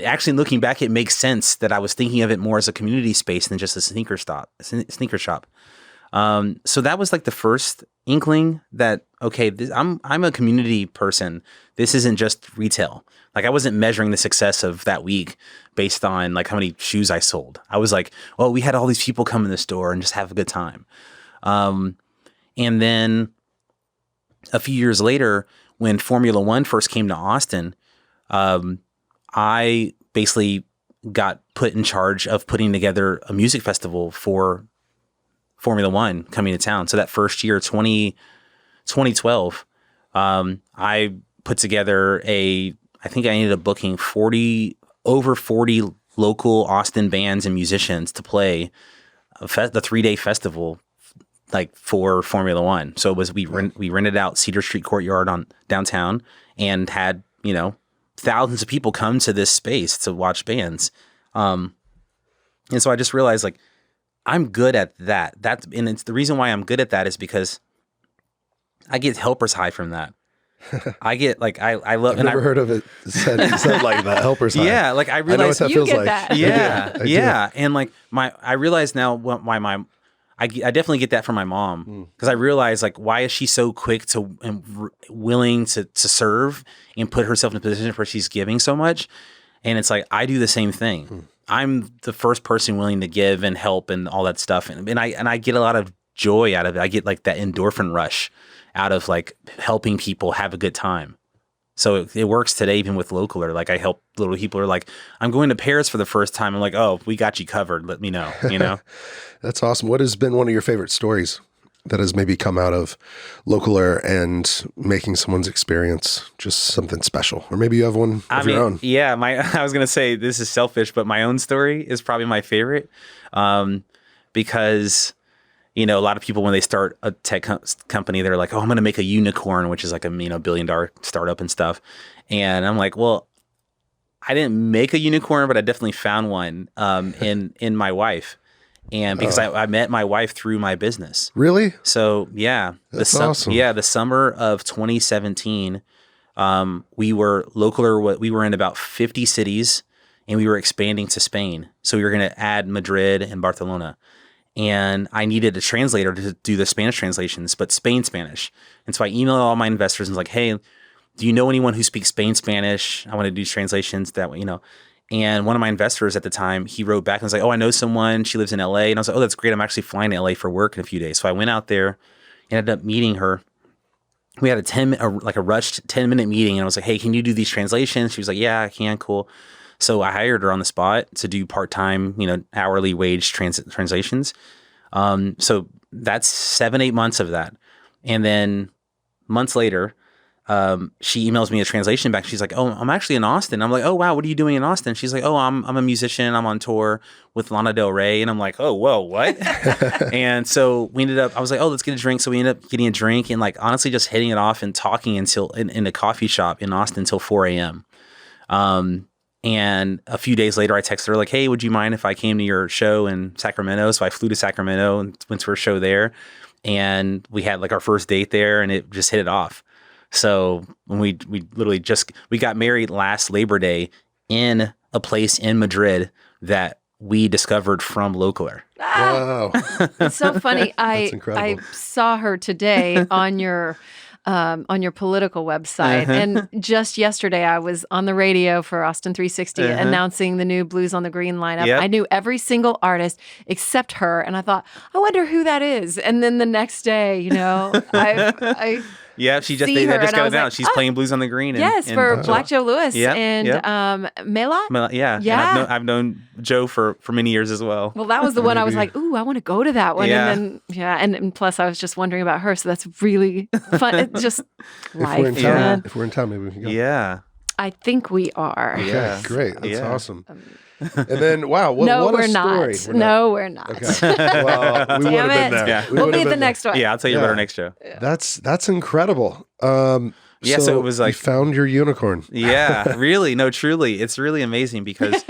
actually, looking back, it makes sense that I was thinking of it more as a community space than just a sneaker shop. So that was like the first inkling that, okay, I'm a community person. This isn't just retail. Like, I wasn't measuring the success of that week based on like how many shoes I sold. I was like, well, we had all these people come in the store and just have a good time. And then a few years later, when Formula One first came to Austin, I basically got put in charge of putting together a music festival for Formula One coming to town. So that first year, 2012, I put together I think I ended up booking over 40 local Austin bands and musicians to play the 3-day festival, like, for Formula One. So it was, we rented out Cedar Street Courtyard on downtown and had, thousands of people come to this space to watch bands. And so I just realized, like, I'm good at that. And it's the reason why I'm good at that is because I get helper's high from that. I get like, I love. I've never heard of it said like that. Helper's high. Yeah, like I realize I know what that feels like. That. Yeah, I do. yeah, and like I realize now why I definitely get that from my mom, because I realize, like, why is she so quick to and willing to serve and put herself in a position where she's giving so much, and it's like I do the same thing. I'm the first person willing to give and help and all that stuff, and I get a lot of joy out of it. I get like that endorphin rush out of like helping people have a good time. So it works today, even with localer. Like, I help little people who are like, I'm going to Paris for the first time. I'm like, oh, we got you covered. Let me know, That's awesome. What has been one of your favorite stories that has maybe come out of localer and making someone's experience just something special? Or maybe you have one of your own. Yeah, I was going to say, this is selfish, but my own story is probably my favorite, because a lot of people, when they start a tech company, they're like, oh, I'm going to make a unicorn, which is like a $1 billion startup and stuff. And I'm like, well, I didn't make a unicorn, but I definitely found one in my wife. And because I met my wife through my business. Really? So yeah, that's awesome. Yeah, the summer of 2017, we were in about 50 cities, and we were expanding to Spain. So we were going to add Madrid and Barcelona. And I needed a translator to do the Spanish translations, but Spanish. And so I emailed all my investors and was like, hey, do you know anyone who speaks Spanish? I want to do translations that way, And one of my investors at the time, he wrote back and was like, oh, I know someone. She lives in LA. And I was like, oh, that's great. I'm actually flying to LA for work in a few days. So I went out there and ended up meeting her. We had a rushed 10-minute meeting. And I was like, hey, can you do these translations? She was like, yeah, I can. Cool. So I hired her on the spot to do part-time, hourly wage translations. So that's 7-8 months of that. And then months later, she emails me a translation back. She's like, "Oh, I'm actually in Austin." I'm like, "Oh, wow. What are you doing in Austin?" She's like, "Oh, I'm a musician. I'm on tour with Lana Del Rey." And I'm like, "Oh, whoa, what?" And so I was like, "Oh, let's get a drink." So we ended up getting a drink and like honestly just hitting it off and talking until in a coffee shop in Austin until 4 a.m. And a few days later, I texted her like, "Hey, would you mind if I came to your show in Sacramento?" So I flew to Sacramento and went to her show there. And we had like our first date there and it just hit it off. So when we literally we got married last Labor Day in a place in Madrid that we discovered from Localer. Wow. It's so funny. That's incredible. I saw her today on your political website. And just yesterday, I was on the radio for Austin 360 announcing the new Blues on the Green lineup. Yep. I knew every single artist except her. And I thought, I wonder who that is. And then the next day, I Yeah, they just and got I it was out. like, She's playing Blues on the Green. for Black Joe Lewis Yep, and yep. Melot. Yeah. Yeah. And I've known Joe for many years as well. Well, that was the one I was like, ooh, I want to go to that one. Yeah. And then, and plus I was just wondering about her. So that's really fun. It's just life. If we're in town, maybe we can go. Yeah. I think we are. Okay, Yeah. great. That's Yeah. awesome. And then, wow, what No, a we're story. not. No, we're not. Okay. Well, we would have been there. Yeah. We We'll would be have at the been next one. Yeah, I'll tell you Yeah. about our next show. That's incredible. Yeah, so it was like- you found your unicorn. Yeah, really. No, truly. It's really amazing because,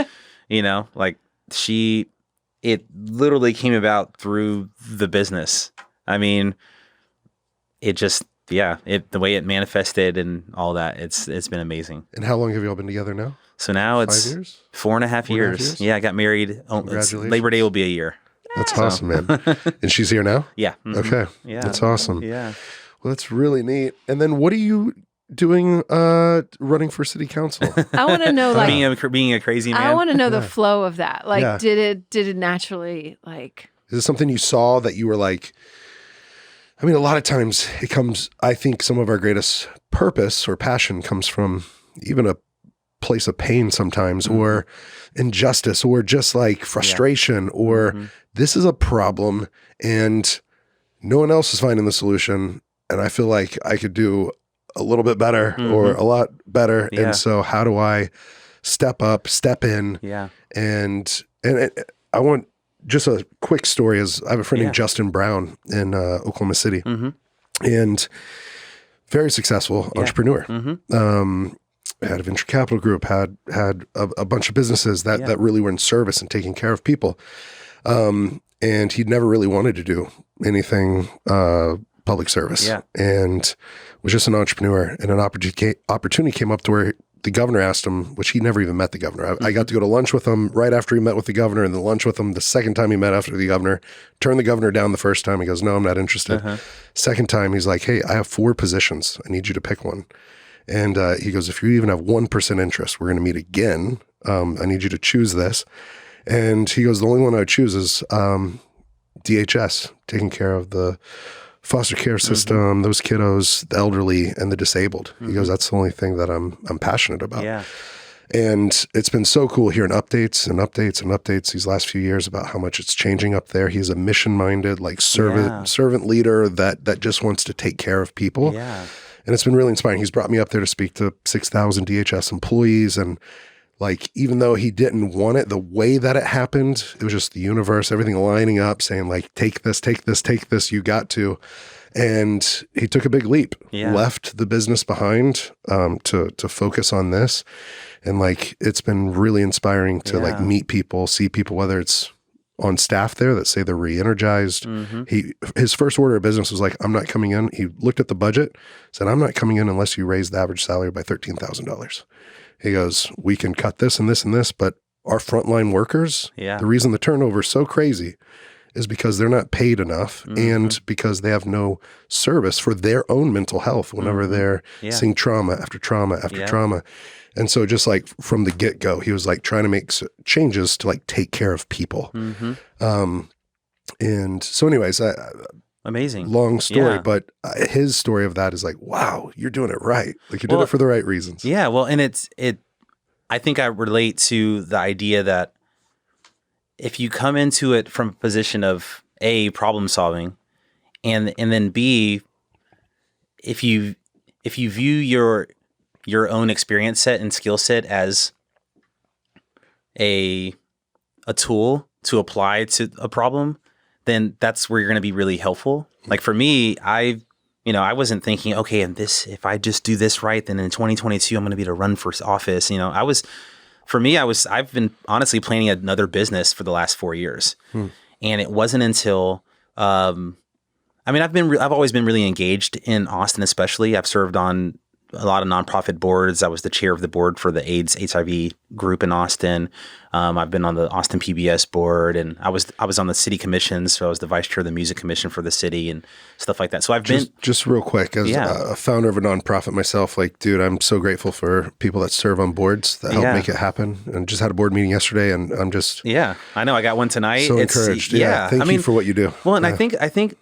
it literally came about through the business. I mean, it just, the way it manifested and all that, it's been amazing. And how long have you all been together now? So now it's 5 years? 4.5 years. Yeah, I got married. Congratulations. Labor Day will be a year. That's awesome, man. And she's here now? Yeah. Mhm. Okay. Yeah. That's awesome. Yeah. Well, that's really neat. And then what are you doing running for city council? I want to know, like, being a crazy man. I want to know the flow of that. Like, Yeah. did it naturally, like, Is it something you saw that you were like, I mean, a lot of times it comes, I think some of our greatest purpose or passion comes from even a place of pain sometimes, or injustice, or just like frustration, or this is a problem and no one else is finding the solution. And I feel like I could do a little bit better or a lot better. Yeah. And so how do I step up, step in? Yeah. And I want just a quick story is I have a friend named Justin Brown in Oklahoma City, and very successful entrepreneur. Had a venture capital group, had a bunch of businesses that really were in service and taking care of people. And he'd never really wanted to do anything public service, and was just an entrepreneur. And an opportunity came up to where the governor asked him, which he never even met the governor. I got to go to lunch with him right after he met with the governor, and then lunch with him the second time he met after the governor. Turned the governor down the first time. He goes, "No, I'm not interested." Second time, he's like, "Hey, I have 4 positions. I need you to pick one." And he goes, "If you even have 1% interest, we're going to meet again. I need you to choose this." And he goes, "The only one I would choose is DHS, taking care of the foster care system, those kiddos, the elderly, and the disabled." He goes, "That's the only thing that I'm passionate about." Yeah. And it's been so cool hearing updates these last few years about how much it's changing up there. He's a mission-minded, like servant leader that just wants to take care of people. Yeah. And it's been really inspiring. He's brought me up there to speak to 6,000 DHS employees. And like, even though he didn't want it, the way that it happened, it was just the universe, everything lining up, saying like, take this, you got to. And he took a big leap, left the business behind to focus on this. And like, it's been really inspiring to like meet people, see people, whether it's on staff there that say they're re-energized. His first order of business was like, "I'm not coming in." He looked at the budget, said, "I'm not coming in unless you raise the average salary by $13,000. He goes, "We can cut this and this and this, but our frontline workers, the reason the turnover is so crazy is because they're not paid enough and because they have no service for their own mental health whenever they're seeing trauma after trauma after trauma." And so just like from the get-go, he was like trying to make changes to like take care of people. And so anyways, Amazing. long story, Yeah. but his story of that is like, wow, you're doing it right. Like you did it for the right reasons. Yeah. Well, and I think I relate to the idea that if you come into it from a position of A, problem solving, and then B, if you view your own experience set and skill set as a tool to apply to a problem, then that's where you're going to be really helpful. Like for me, I wasn't thinking, okay, and if I just do this right, then in 2022, I'm going to be able to run for office. I've been honestly planning another business for the last 4 years. And it wasn't until, I've always been really engaged in Austin, especially. I've served on a lot of nonprofit boards. I was the chair of the board for the AIDS HIV group in Austin. I've been on the Austin PBS board, and I was on the city commission. So I was the vice chair of the music commission for the city and stuff like that. So I've been just real quick as a founder of a nonprofit myself. Like, dude, I'm so grateful for people that serve on boards that help make it happen. And just had a board meeting yesterday, and I'm just I know I got one tonight. So encouraged. Thank you for what you do. Well, and I think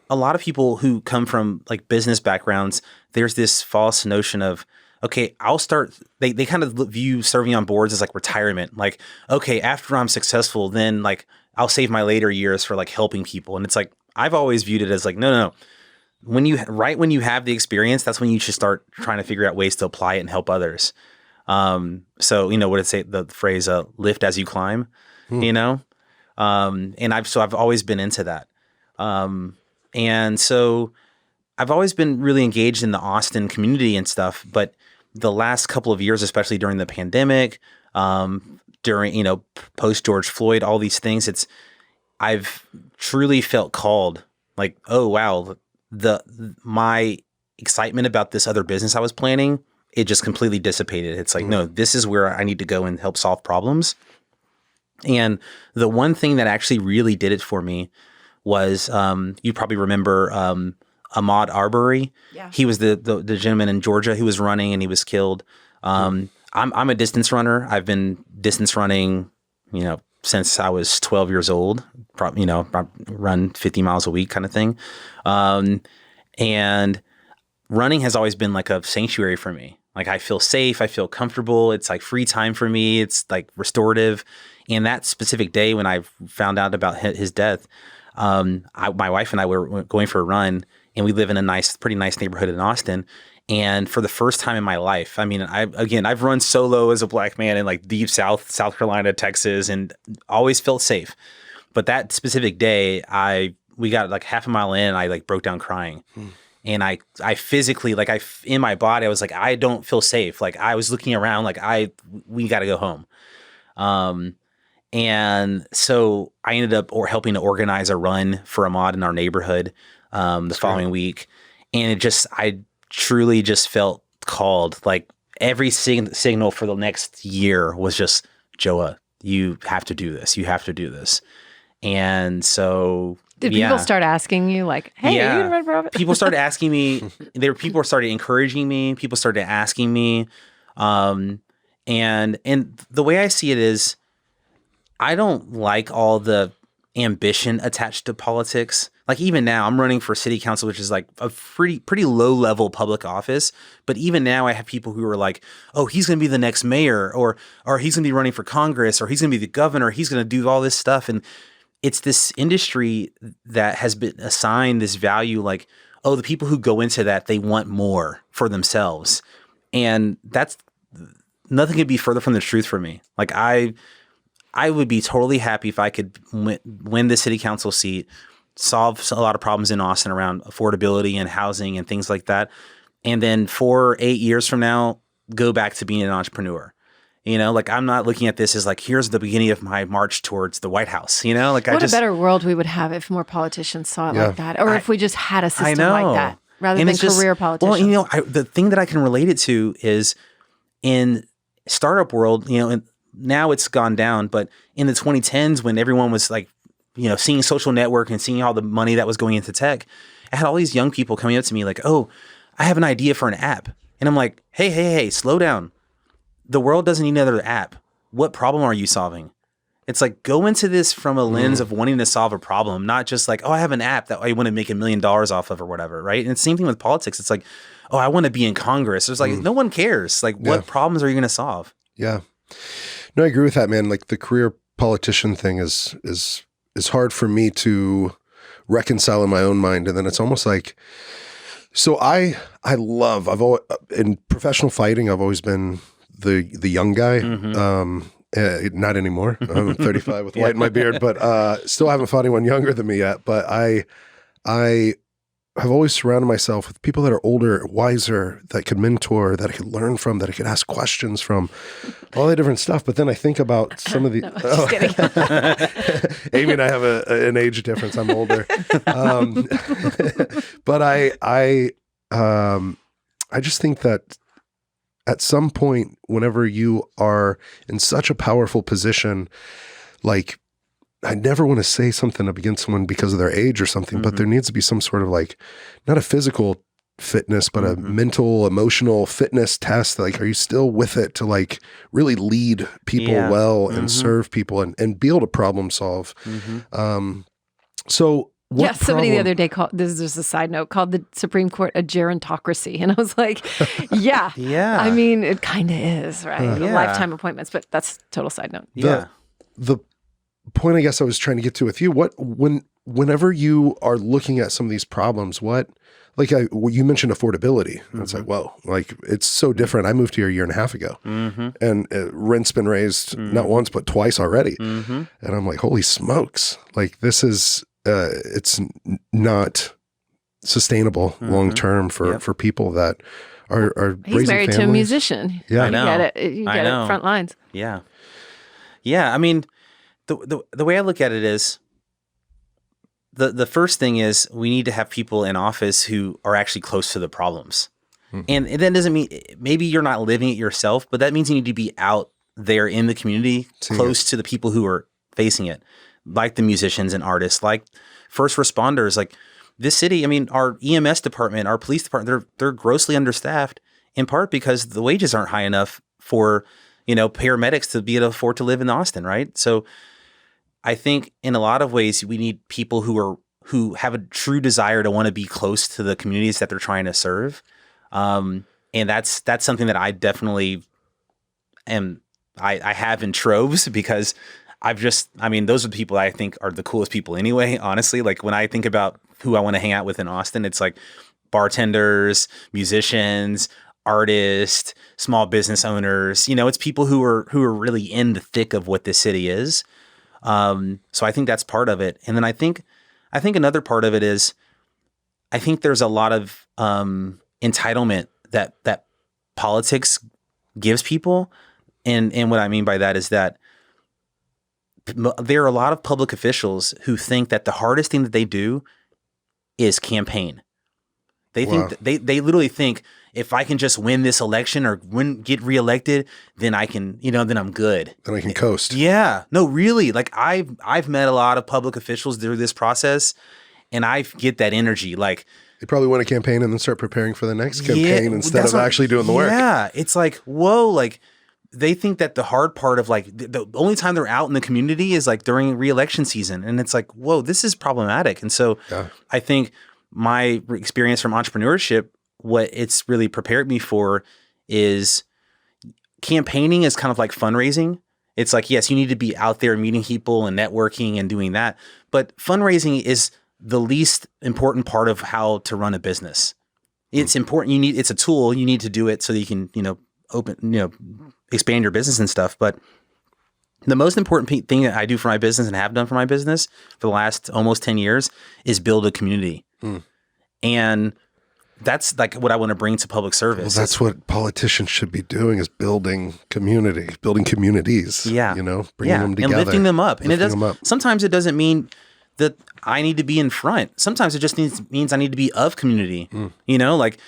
a lot of people who come from like business backgrounds, there's this false notion of, okay, I'll start, they kind of view serving on boards as like retirement. Like, okay, after I'm successful, then like I'll save my later years for like helping people. And it's like, I've always viewed it as like, no. When you have the experience, that's when you should start trying to figure out ways to apply it and help others. So, what did it say, the phrase, lift as you climb, and I've always been into that. And so I've always been really engaged in the Austin community and stuff, but the last couple of years, especially during the pandemic, during, post George Floyd, all these things, I've truly felt called like, oh, wow, my excitement about this other business I was planning, it just completely dissipated. It's like, no, this is where I need to go and help solve problems. And the one thing that actually really did it for me was, you probably remember, Ahmaud Arbery. Yeah. He was the gentleman in Georgia who was running and he was killed. I'm a distance runner. I've been distance running, since I was 12 years old. Probably, I run 50 miles a week kind of thing. And running has always been like a sanctuary for me. Like I feel safe. I feel comfortable. It's like free time for me. It's like restorative. And that specific day when I found out about his death, my wife and I were going for a run, and we live in a pretty nice neighborhood in Austin. And for the first time in my life, I've run solo as a black man in like deep South Carolina, Texas, and always felt safe. But that specific day, we got like half a mile in, and I like broke down crying. And I physically, like in my body, I was like, I don't feel safe. Like I was looking around like we got to go home. And so I ended up helping to organize a run for Ahmaud in our neighborhood the following week. And I truly just felt called. Like every signal for the next year was just, Joah, you have to do this. You have to do this. And so did people start asking you like, hey, are you gonna run for office? People started asking me. People started encouraging me. People started asking me. And the way I see it is, I don't like all the ambition attached to politics. Like even now, I'm running for city council, which is like a pretty low level public office. But even now, I have people who are like, "Oh, he's going to be the next mayor, or he's going to be running for Congress, or he's going to be the governor. He's going to do all this stuff." And it's this industry that has been assigned this value, like, oh, the people who go into that, they want more for themselves, and that's nothing could be further from the truth for me. Like I would be totally happy if I could win the city council seat, solve a lot of problems in Austin around affordability and housing and things like that. And then 8 years from now, go back to being an entrepreneur. Like I'm not looking at this as like, here's the beginning of my march towards the White House, like what a better world we would have if more politicians saw it like that. Or if we just had a system like that rather than career politicians. Well, the thing that I can relate it to is in startup world, and now it's gone down, but in the 2010s when everyone was like, seeing social network and seeing all the money that was going into tech, I had all these young people coming up to me like, oh, I have an idea for an app. And I'm like, hey, slow down. The world doesn't need another app. What problem are you solving? It's like, go into this from a lens of wanting to solve a problem, not just like, oh, I have an app that I want to make $1 million off of or whatever, right? And it's the same thing with politics. It's like, oh, I want to be in Congress. There's like, no one cares. Like, what problems are you going to solve? Yeah. No, I agree with that, man. Like the career politician thing is hard for me to reconcile in my own mind. And then it's almost like, so I've always, in professional fighting, I've always been the young guy. Not anymore. I'm 35 with white in my beard, but still haven't fought anyone younger than me yet. But I have always surrounded myself with people that are older, wiser, that could mentor, that I could learn from, that I could ask questions from, all that different stuff. But then I think about some of the. No, just kidding. Amy and I have an age difference. I'm older, but I just think that at some point, whenever you are in such a powerful position, like. I never want to say something up against someone because of their age or something, but there needs to be some sort of like, not a physical fitness, but a mental, emotional fitness test. Like, are you still with it to like really lead people well and serve people and be able to problem solve? So what Somebody the other day called, this is just a side note, called the Supreme Court a gerontocracy. And I was like, yeah. I mean, it kind of is, right? Lifetime appointments, but that's total side note. The point I guess I was trying to get to with you, whenever you are looking at some of these problems, you mentioned affordability. And it's like, whoa, like it's so different. I moved here a year and a half ago and rent's been raised not once, but twice already. And I'm like, holy smokes. Like this is, it's not sustainable long-term for people that are He's raising married families. to a musician. Yeah. I know. You get it, front lines. Yeah. Yeah. I mean, the way I look at it is the first thing is we need to have people in office who are actually close to the problems. And that doesn't mean maybe you're not living it yourself, but that means you need to be out there in the community, close to the people who are facing it, like the musicians and artists, like first responders, like this city. I mean, our EMS department, our police department, they're grossly understaffed in part because the wages aren't high enough for, paramedics to be able to afford to live in Austin. Right. So I think in a lot of ways we need people who have a true desire to want to be close to the communities that they're trying to serve. And that's something that I definitely I have in troves because those are the people I think are the coolest people anyway, honestly. Like when I think about who I want to hang out with in Austin, it's like bartenders, musicians, artists, small business owners, it's people who are really in the thick of what this city is. So I think that's part of it. And then I think another part of it is, I think there's a lot of, entitlement that politics gives people. And what I mean by that is that there are a lot of public officials who think that the hardest thing that they do is campaign. They think they literally think if I can just win this election or get reelected, then I can, then I'm good. Then I can coast. Yeah, no, really. Like I've met a lot of public officials through this process, and I get that energy. Like they probably win a campaign and then start preparing for the next campaign instead of actually doing the work. Yeah, it's like whoa, like. They think that the hard part of like the only time they're out in the community is like during re-election season. And it's like, whoa, this is problematic. And so I think my experience from entrepreneurship, what it's really prepared me for is campaigning is kind of like fundraising. It's like, yes, you need to be out there meeting people and networking and doing that. But fundraising is the least important part of how to run a business. It's important. It's a tool. You need to do it so that you can, expand your business and stuff. But the most important thing that I do for my business and have done for my business for the last almost 10 years is build a community. And that's like what I want to bring to public service. Well, that's what politicians should be doing is building communities. Yeah. Bringing them together. And lifting them up. Sometimes it doesn't mean that I need to be in front. Sometimes it just means I need to be of community. Like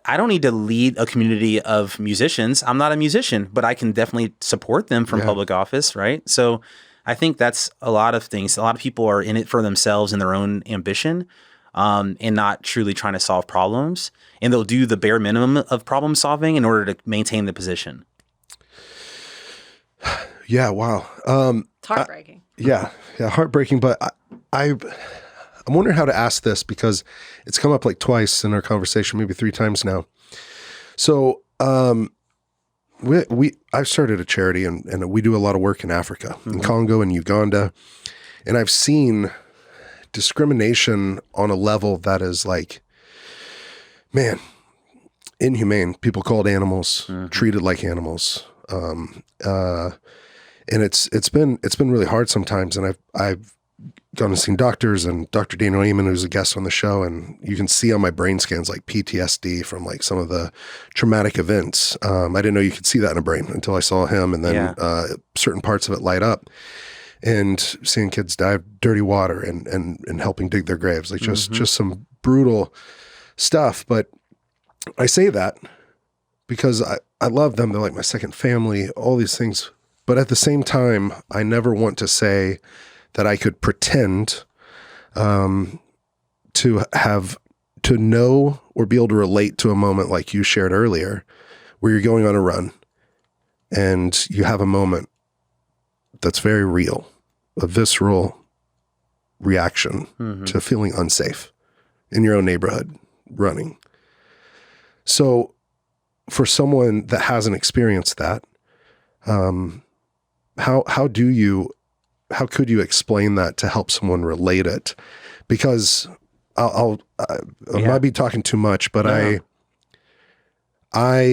I don't need to lead a community of musicians. I'm not a musician, but I can definitely support them from public office, right? So I think that's a lot of things. A lot of people are in it for themselves and their own ambition, and not truly trying to solve problems. And they'll do the bare minimum of problem solving in order to maintain the position. Yeah, wow. It's heartbreaking. Heartbreaking. But I'm wondering how to ask this because it's come up like twice in our conversation, maybe 3 times now. So I've started a charity and we do a lot of work in Africa, in Congo and Uganda. And I've seen discrimination on a level that is like, man, inhumane. People called animals, treated like animals. And it's been really hard sometimes. And I've gone and seen doctors, and Dr. Daniel Amen, who's a guest on the show, and you can see on my brain scans like PTSD from like some of the traumatic events. I didn't know you could see that in a brain until I saw him, and then certain parts of it light up. And seeing kids die of dirty water and helping dig their graves, like just some brutal stuff. But I say that because I love them. They're like my second family, all these things. But at the same time, I never want to say that I could pretend to know or be able to relate to a moment like you shared earlier, where you're going on a run and you have a moment that's very real, a visceral reaction to feeling unsafe in your own neighborhood running. So for someone that hasn't experienced that, how could you explain that to help someone relate it? Because I might be talking too much, but I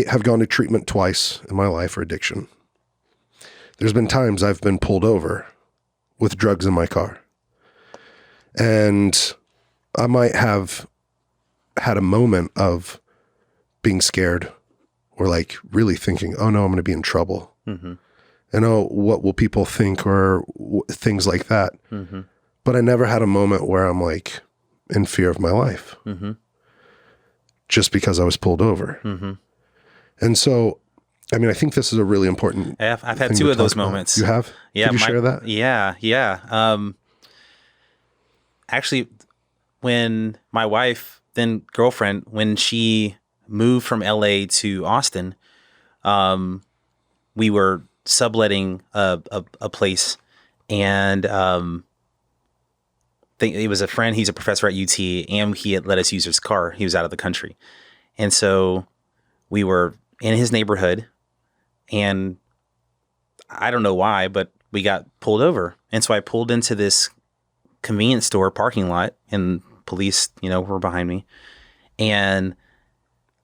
have gone to treatment twice in my life for addiction. There's been times I've been pulled over with drugs in my car. And I might have had a moment of being scared or like really thinking, oh no, I'm going to be in trouble. And oh, what will people think, or things like that. But I never had a moment where I'm like in fear of my life just because I was pulled over. And so, I mean, I think this is a really important I've had two of those moments. You have? Yeah. Could you share that? Yeah. Actually, when my wife, then girlfriend, when she moved from LA to Austin, we were subletting a place, and it was a friend. He's a professor at UT, and he had let us use his car. He was out of the country. And so we were in his neighborhood, and I don't know why, but we got pulled over. And so I pulled into this convenience store parking lot, and police, were behind me. And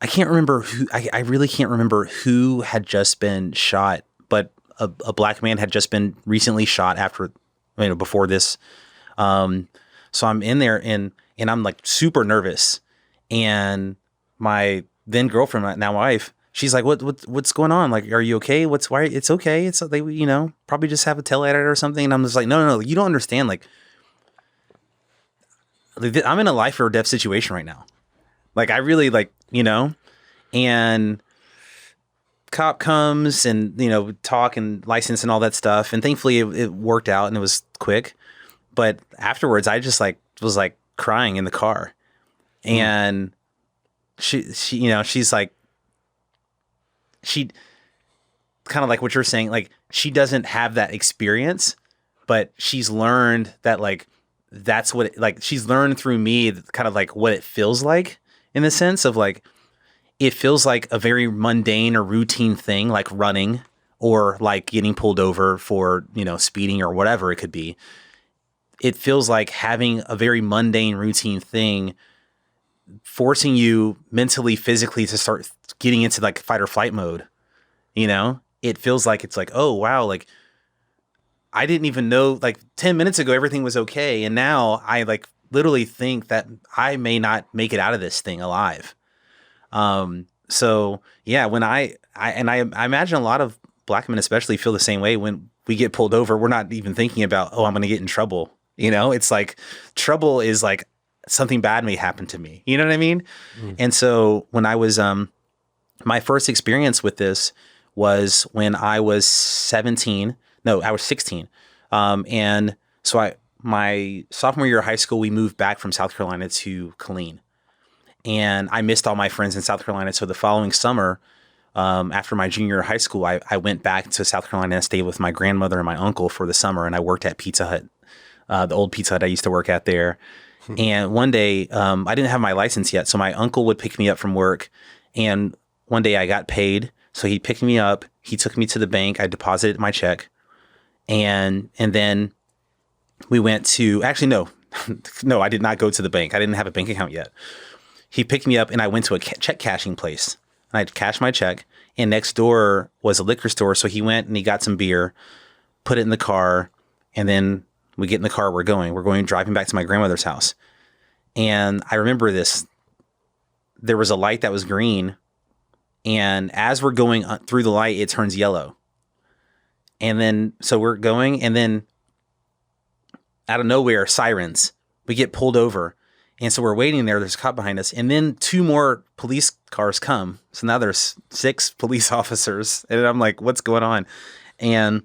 I can't remember I really can't remember who had just been shot, but a black man had just been recently shot before this. So I'm in there and I'm like super nervous, and my then girlfriend, now wife, she's like, what's going on? Like, are you okay? Why? It's okay. It's they, probably just have a tail at it or something. And I'm just like, no, you don't understand. Like, I'm in a life or death situation right now. Like, I really and cop comes and, talk and license and all that stuff. And thankfully it worked out and it was quick. But afterwards I just was crying in the car. And she's like, she kind of like what you're saying, like she doesn't have that experience, but she's learned that that's what she's learned through me kind of what it feels like, in the sense of it feels like a very mundane or routine thing, like running or getting pulled over for, speeding or whatever it could be. It feels like having a very mundane routine thing, forcing you mentally, physically to start getting into fight or flight mode. It feels like it's oh, wow. I didn't even know 10 minutes ago, everything was okay. And now I literally think that I may not make it out of this thing alive. So yeah, when I imagine a lot of black men especially feel the same way when we get pulled over. We're not even thinking about, oh, I'm going to get in trouble. It's trouble is something bad may happen to me. You know what I mean? And so when I was, my first experience with this was when I was 16. And so my sophomore year of high school, we moved back from South Carolina to Killeen. And I missed all my friends in South Carolina. So the following summer, after my junior year of high school, I went back to South Carolina and stayed with my grandmother and my uncle for the summer. And I worked at Pizza Hut, the old Pizza Hut I used to work at there. And one day, I didn't have my license yet. So my uncle would pick me up from work. And one day I got paid So he picked me up. He took me to the bank. I deposited my check. And then we went to, actually, no, no, I did not go to the bank. I didn't have a bank account yet. He picked me up and I went to a check cashing place. And I cashed my check. And next door was a liquor store. So he went and he got some beer, put it in the car. And then we get in the car. We're driving back to my grandmother's house. And I remember this. There was a light that was green. And as we're going through the light, it turns yellow. And then, so we're going, and then out of nowhere, sirens. We get pulled over. And so we're waiting there. There's a cop behind us. And then 2 more police cars come. So now there's 6 police officers. And I'm like, what's going on? And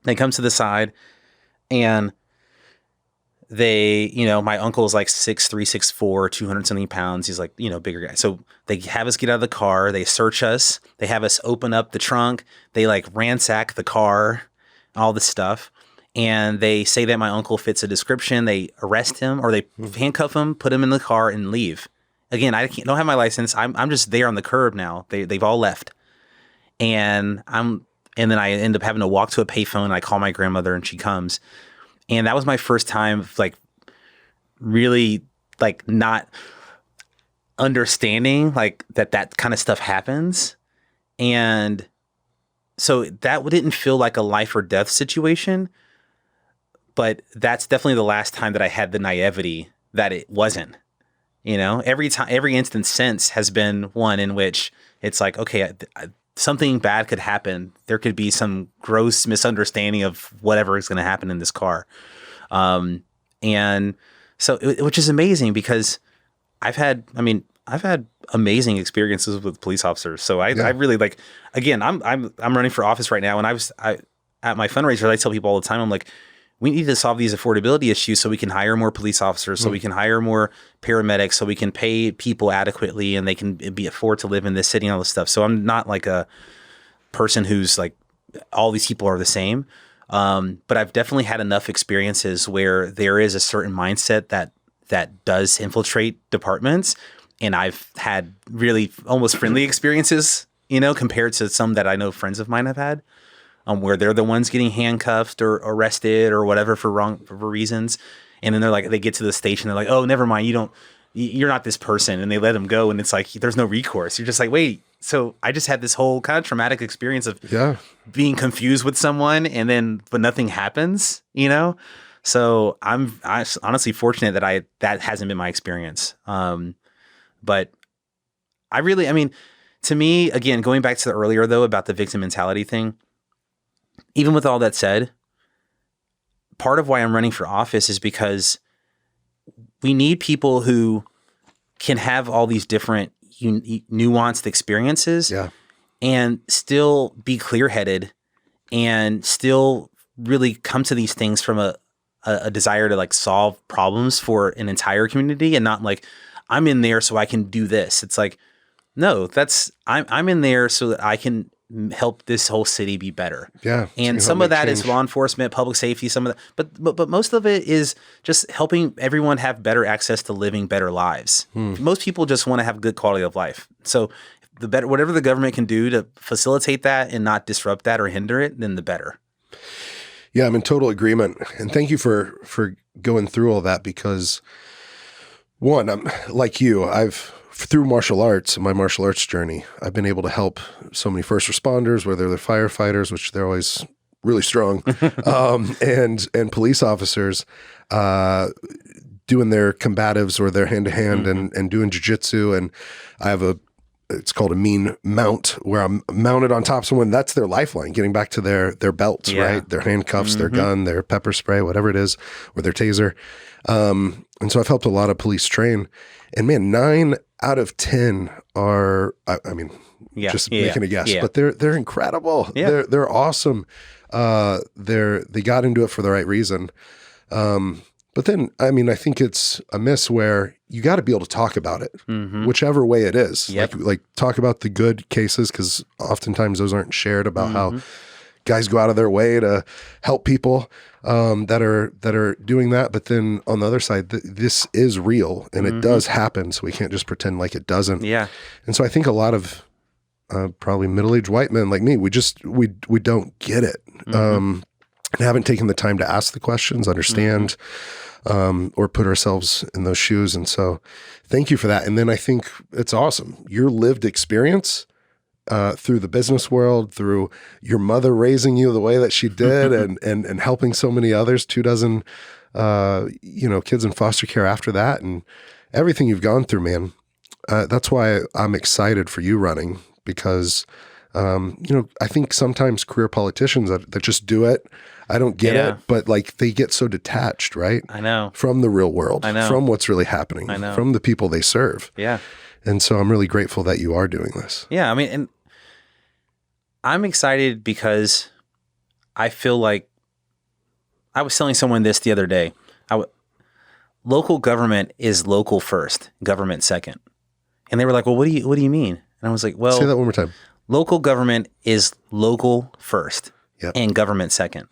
they come to the side, and they, my uncle's like 6'3", 6'4", 200 something pounds. He's like, bigger guy. So they have us get out of the car. They search us. They have us open up the trunk. They like ransack the car, all this stuff. And they say that my uncle fits a description. They arrest him, or they handcuff him, put him in the car, and leave. Again, don't have my license. I'm just there on the curb now. They've all left. And then I end up having to walk to a payphone. I call my grandmother, and she comes. And that was my first time, like, really, like, not understanding, like, that kind of stuff happens. And so that didn't feel like a life or death situation. But that's definitely the last time that I had the naivety that it wasn't. Every instance since has been one in which it's like, okay, something bad could happen. There could be some gross misunderstanding of whatever is going to happen in this car. And so, which is amazing because I've had amazing experiences with police officers. So I really like, again, I'm running for office right now. And at my fundraiser, I tell people all the time, I'm like, we need to solve these affordability issues so we can hire more police officers, so we can hire more paramedics, so we can pay people adequately and they can afford to live in this city and all this stuff. So I'm not like a person who's like, all these people are the same. But I've definitely had enough experiences where there is a certain mindset that does infiltrate departments. And I've had really almost friendly experiences, compared to some that I know friends of mine have had. Where they're the ones getting handcuffed or arrested or whatever for reasons. And then they get to the station. They're like, oh, never mind. You're not this person. And they let them go. And it's like, there's no recourse. You're just like, wait, so I just had this whole kind of traumatic experience of being confused with someone but nothing happens, So I'm honestly fortunate that hasn't been my experience. But to me, again, going back to the earlier though, about the victim mentality thing, even with all that said, part of why I'm running for office is because we need people who can have all these different nuanced experiences and still be clear-headed and still really come to these things from a desire to like solve problems for an entire community and not like, I'm in there so I can do this. It's like, no, I'm in there so that I can help this whole city be better. Yeah. And some of that is law enforcement, public safety, some of that, but most of it is just helping everyone have better access to living better lives. Most people just want to have good quality of life. So whatever the government can do to facilitate that and not disrupt that or hinder it, then the better. Yeah, I'm in total agreement. And thank you for going through all that because one, I'm like you, through martial arts and my martial arts journey, I've been able to help so many first responders, whether they're firefighters, which they're always really strong, and police officers doing their combatives or their hand-to-hand and doing jiu-jitsu. And I have it's called a mean mount where I'm mounted on top of someone. That's their lifeline, getting back to their belts, right? Their handcuffs, their gun, their pepper spray, whatever it is, or their taser. And so I've helped a lot of police train. And man, 9 out of 10 are, making a guess, but they're incredible. Yeah. They're awesome. They got into it for the right reason. But then, I think it's a miss where you got to be able to talk about it, whichever way it is. Yep. Like talk about the good cases, because oftentimes those aren't shared about how guys go out of their way to help people that are doing that. But then on the other side, this is real and it does happen. So we can't just pretend like it doesn't. Yeah. And so I think a lot of probably middle-aged white men like me. We don't get it. And haven't taken the time to ask the questions, understand, or put ourselves in those shoes. And so thank you for that. And then I think it's awesome. Your lived experience through the business world, through your mother raising you the way that she did and helping so many others, 24 kids in foster care after that, and everything you've gone through, man. That's why I'm excited for you running, because, I think sometimes career politicians that just do it, I don't get it, but like they get so detached, right? I know. From the real world, I know. from what's really happening, I know. from the people they serve. Yeah. And so I'm really grateful that you are doing this. Yeah. I mean, and I'm excited because I feel like I was telling someone this the other day. Local government is local first, government second. And they were like, well, what do you mean? And I was like, well, say that one more time. Local government is local first Yep. and government second.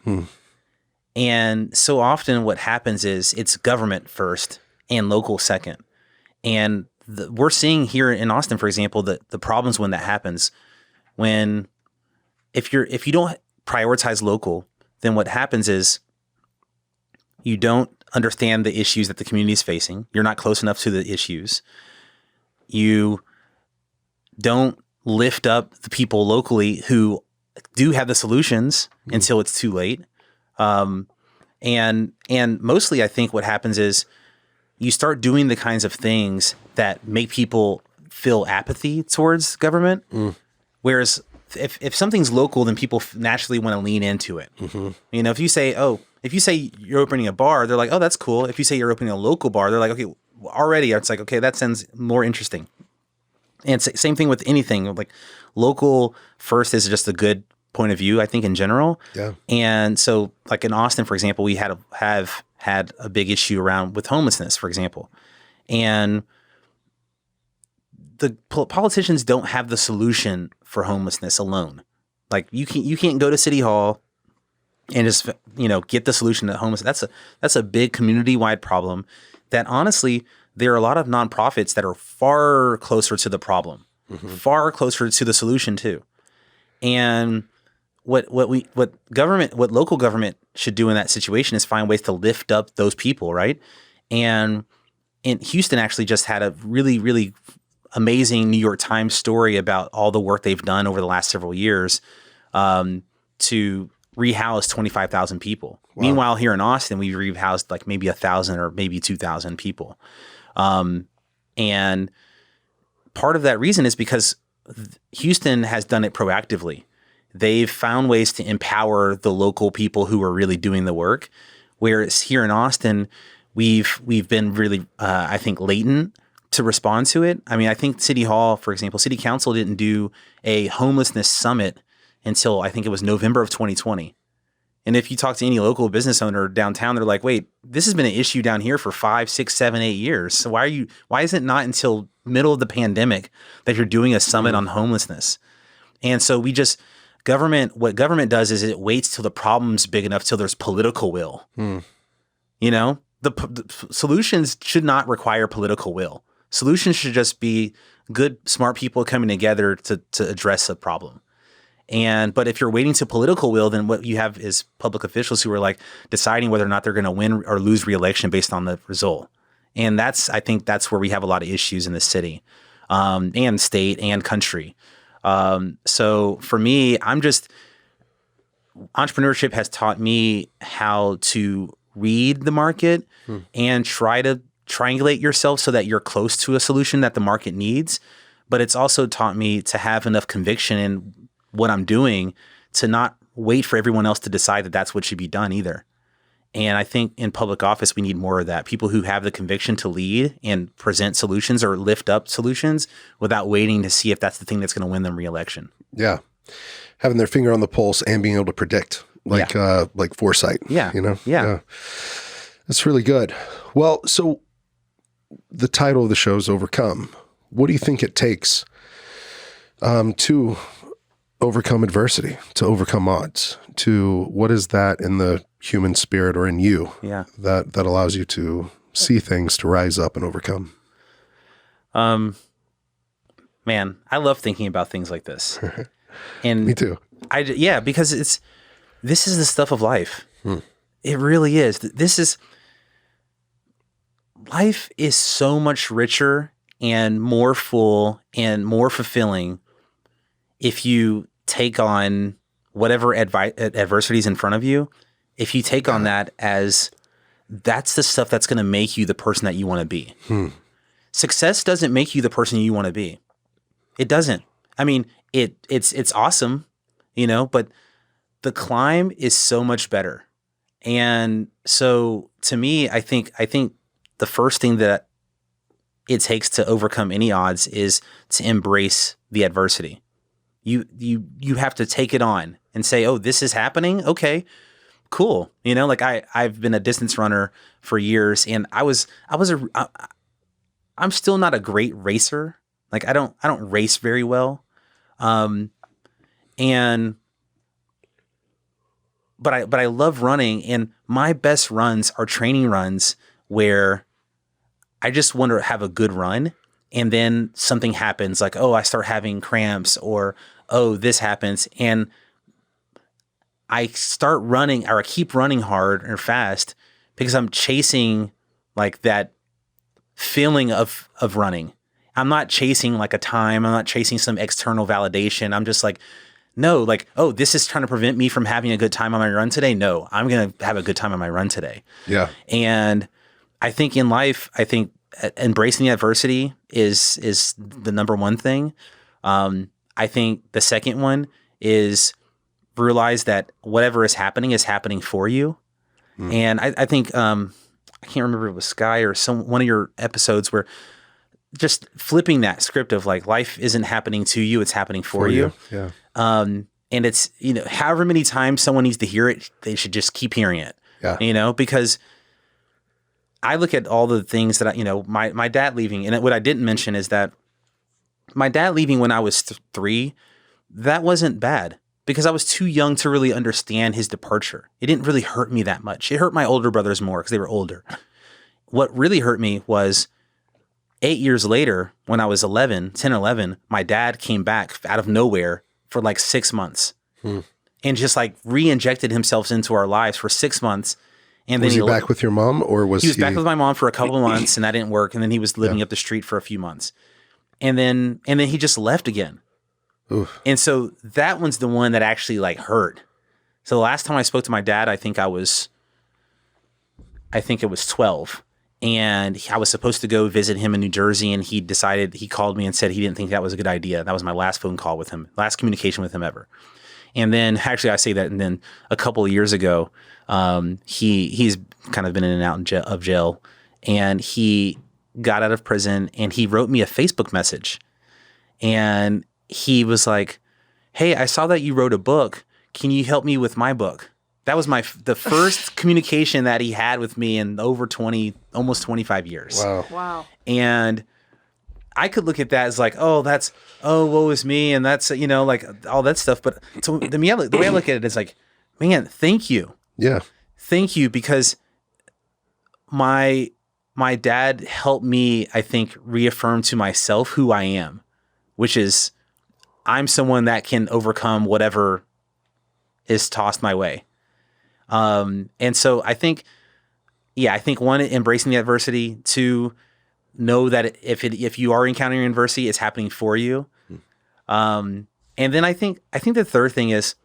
And so often what happens is it's government first and local second. And we're seeing here in Austin, for example, the problems when that happens. When if you don't prioritize local, then what happens is you don't understand the issues that the community is facing. You're not close enough to the issues. You don't lift up the people locally who do have the solutions until it's too late. And mostly I think what happens is you start doing the kinds of things that make people feel apathy towards government. Whereas if something's local, then people naturally want to lean into it. If you say you're opening a bar, they're like, oh, that's cool. If you say you're opening a local bar, they're like, okay, already it's like, okay, that sounds more interesting. And same thing with anything. Like local first is just a good point of view, I think, in general. Yeah. And so like in Austin, for example, we have had a big issue with homelessness, for example. And the politicians don't have the solution for homelessness alone. Like you can't go to City Hall and just get the solution to homelessness. That's a big community-wide problem that honestly there are a lot of nonprofits that are far closer to the problem, far closer to the solution too. And what local government should do in that situation is find ways to lift up those people, right? And Houston actually just had a really, really amazing New York Times story about all the work they've done over the last several years to rehouse 25,000 people. Wow. Meanwhile, here in Austin, we've rehoused like maybe 1,000 or maybe 2,000 people. And part of that reason is because Houston has done it proactively. They've found ways to empower the local people who are really doing the work. Whereas here in Austin, we've been really, I think, latent to respond to it. I mean, I think City Hall, for example, City Council didn't do a homelessness summit until I think it was November of 2020. And if you talk to any local business owner downtown, they're like, wait, this has been an issue down here for 5, 6, 7, 8 years. So why is it not until middle of the pandemic that you're doing a summit on homelessness? And so what government does is it waits till the problem's big enough till there's political will. The solutions should not require political will. Solutions should just be good, smart people coming together to address a problem. But if you're waiting to political will, then what you have is public officials who are like deciding whether or not they're going to win or lose re-election based on the result. And I think that's where we have a lot of issues in the city, and state and country. So for me, entrepreneurship has taught me how to read the market and try to triangulate yourself so that you're close to a solution that the market needs. But it's also taught me to have enough conviction in what I'm doing to not wait for everyone else to decide that that's what should be done either. And I think in public office, we need more of that. People who have the conviction to lead and present solutions or lift up solutions without waiting to see if that's the thing that's going to win them re-election. Yeah. Having their finger on the pulse and being able to predict like foresight. Yeah. Yeah. That's really good. Well, so the title of the show is Overcome. What do you think it takes to overcome adversity, to overcome odds, what is that in the human spirit or in you that allows you to see things, to rise up and overcome? Man, I love thinking about things like this. And Me too. Because this is the stuff of life. It really is. Life is so much richer and more full and more fulfilling if you take on whatever adversities in front of you. If you take on that as that's the stuff that's going to make you the person that you want to be. Success doesn't make you the person you want to be. It doesn't. I mean, it's awesome, but the climb is so much better. And so to me, I think the first thing that it takes to overcome any odds is to embrace the adversity. You have to take it on and say, oh, this is happening. Okay, cool. I've been a distance runner for years, and I'm still not a great racer. Like I don't race very well. But I love running, and my best runs are training runs where I just want to have a good run, and then something happens, like, oh, I start having cramps, or oh, this happens, and I start running, or I keep running hard or fast because I'm chasing like that feeling of running. I'm not chasing like a time. I'm not chasing some external validation. I'm just like, no, like, oh, this is trying to prevent me from having a good time on my run today. No, I'm going to have a good time on my run today. Yeah. And I think in life, embracing the adversity is the number one thing. I think the second one is realize that whatever is happening for you. And I think, I can't remember if it was Sky or one of your episodes where just flipping that script of like, life isn't happening to you, it's happening for you. Yeah. And it's, however many times someone needs to hear it, they should just keep hearing it. Yeah. Because I look at all the things that my dad leaving, and what I didn't mention is that my dad leaving when I was 3, that wasn't bad because I was too young to really understand his departure. It didn't really hurt me that much. It hurt my older brothers more because they were older. What really hurt me was 8 years later, when I was 10, 11, my dad came back out of nowhere for like 6 months and just like re-injected himself into our lives for 6 months. And then was he back with your mom, or was he? He was back with my mom for a couple of months, and that didn't work. And then he was living up the street for a few months. And then he just left again. Oof. And so that one's the one that actually like hurt. So the last time I spoke to my dad, I think it was 12. And I was supposed to go visit him in New Jersey, and he called me and said he didn't think that was a good idea. That was my last phone call with him, last communication with him ever. And then actually I say that, and then a couple of years ago, he's kind of been in and out of jail, and he got out of prison, and he wrote me a Facebook message, and he was like, "Hey, I saw that you wrote a book. Can you help me with my book?" That was the first communication that he had with me in over almost 25 years. Wow. And I could look at that as like, woe is me. And that's, like all that stuff. But the way I look at it is like, man, thank you. Yeah. Thank you. Because my dad helped me, I think, reaffirm to myself who I am, which is I'm someone that can overcome whatever is tossed my way. And so I think one, embracing the adversity, 2, know that if you are encountering adversity, it's happening for you. And then I think the third thing is,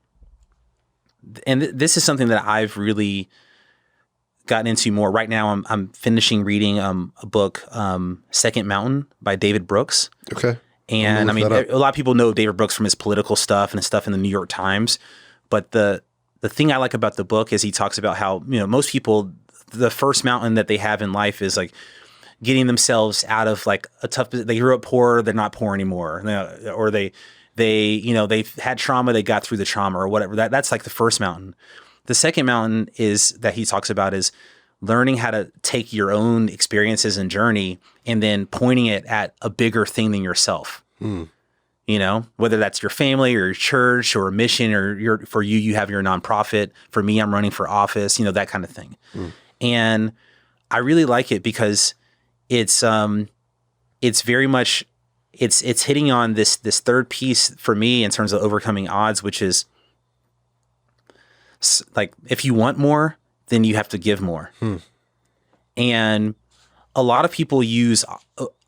and this is something that I've really gotten into more right now. I'm finishing reading, a book, Second Mountain by David Brooks. Okay. And I mean, a lot of people know David Brooks from his political stuff and his stuff in the New York Times, but the thing I like about the book is he talks about how, most people, the first mountain that they have in life is like getting themselves out of like they grew up poor, they're not poor anymore. Or they've had trauma, they got through the trauma or whatever. That's like the first mountain. The second mountain that he talks about is learning how to take your own experiences and journey and then pointing it at a bigger thing than yourself. Whether that's your family or your church or a mission, or for you have your nonprofit. For me, I'm running for office, that kind of thing. And I really like it because it's very much it's hitting on this third piece for me in terms of overcoming odds, which is like, if you want more, then you have to give more. And a lot of people use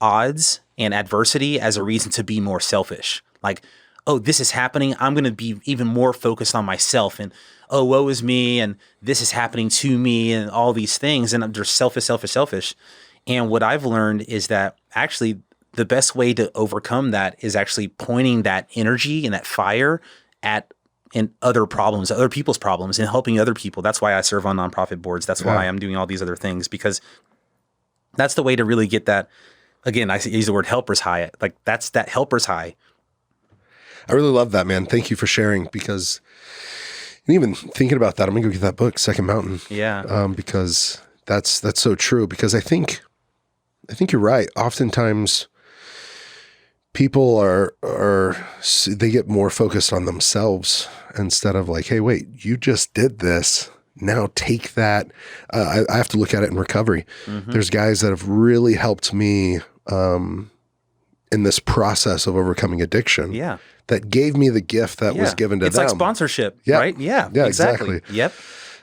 odds and adversity as a reason to be more selfish. Like, oh, this is happening, I'm going to be even more focused on myself, and oh, woe is me, and this is happening to me, and all these things, and I'm just selfish. And what I've learned is that actually the best way to overcome that is actually pointing that energy and that fire at other problems, other people's problems, and helping other people. That's why I serve on nonprofit boards. That's why I'm doing all these other things, because that's the way to really get that. Again, I use the word helper's high. Like, that's that helper's high. I really love that, man. Thank you for sharing, because even thinking about that, I'm going to go get that book, Second Mountain. Yeah. Because that's so true. Because I think you're right. Oftentimes people they get more focused on themselves instead of like, hey, wait, you just did this. Now take that. I have to look at it in recovery. There's guys that have really helped me in this process of overcoming addiction. Yeah. That gave me the gift that was given to them. It's like sponsorship, right? Yeah, exactly. Yep.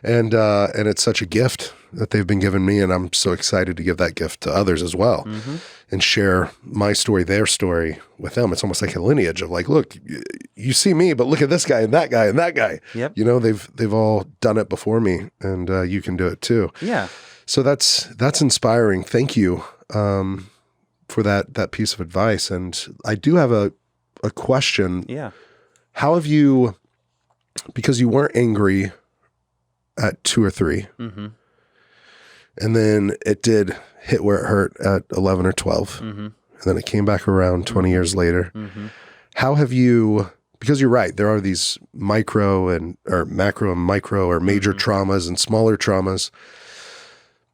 And it's such a gift that they've been giving me, and I'm so excited to give that gift to others as well, and share my story, their story with them. It's almost like a lineage of like, look, you see me, but look at this guy and that guy and that guy. Yep. You know, they've all done it before me, and you can do it too. Yeah. So that's inspiring. Thank you for that piece of advice. And I do have a question. Yeah. How have you, because you weren't angry at 2 or 3, and then it did hit where it hurt at 11 or 12, and then it came back around 20 years later. How have you, because you're right, there are these macro and micro or major traumas and smaller traumas,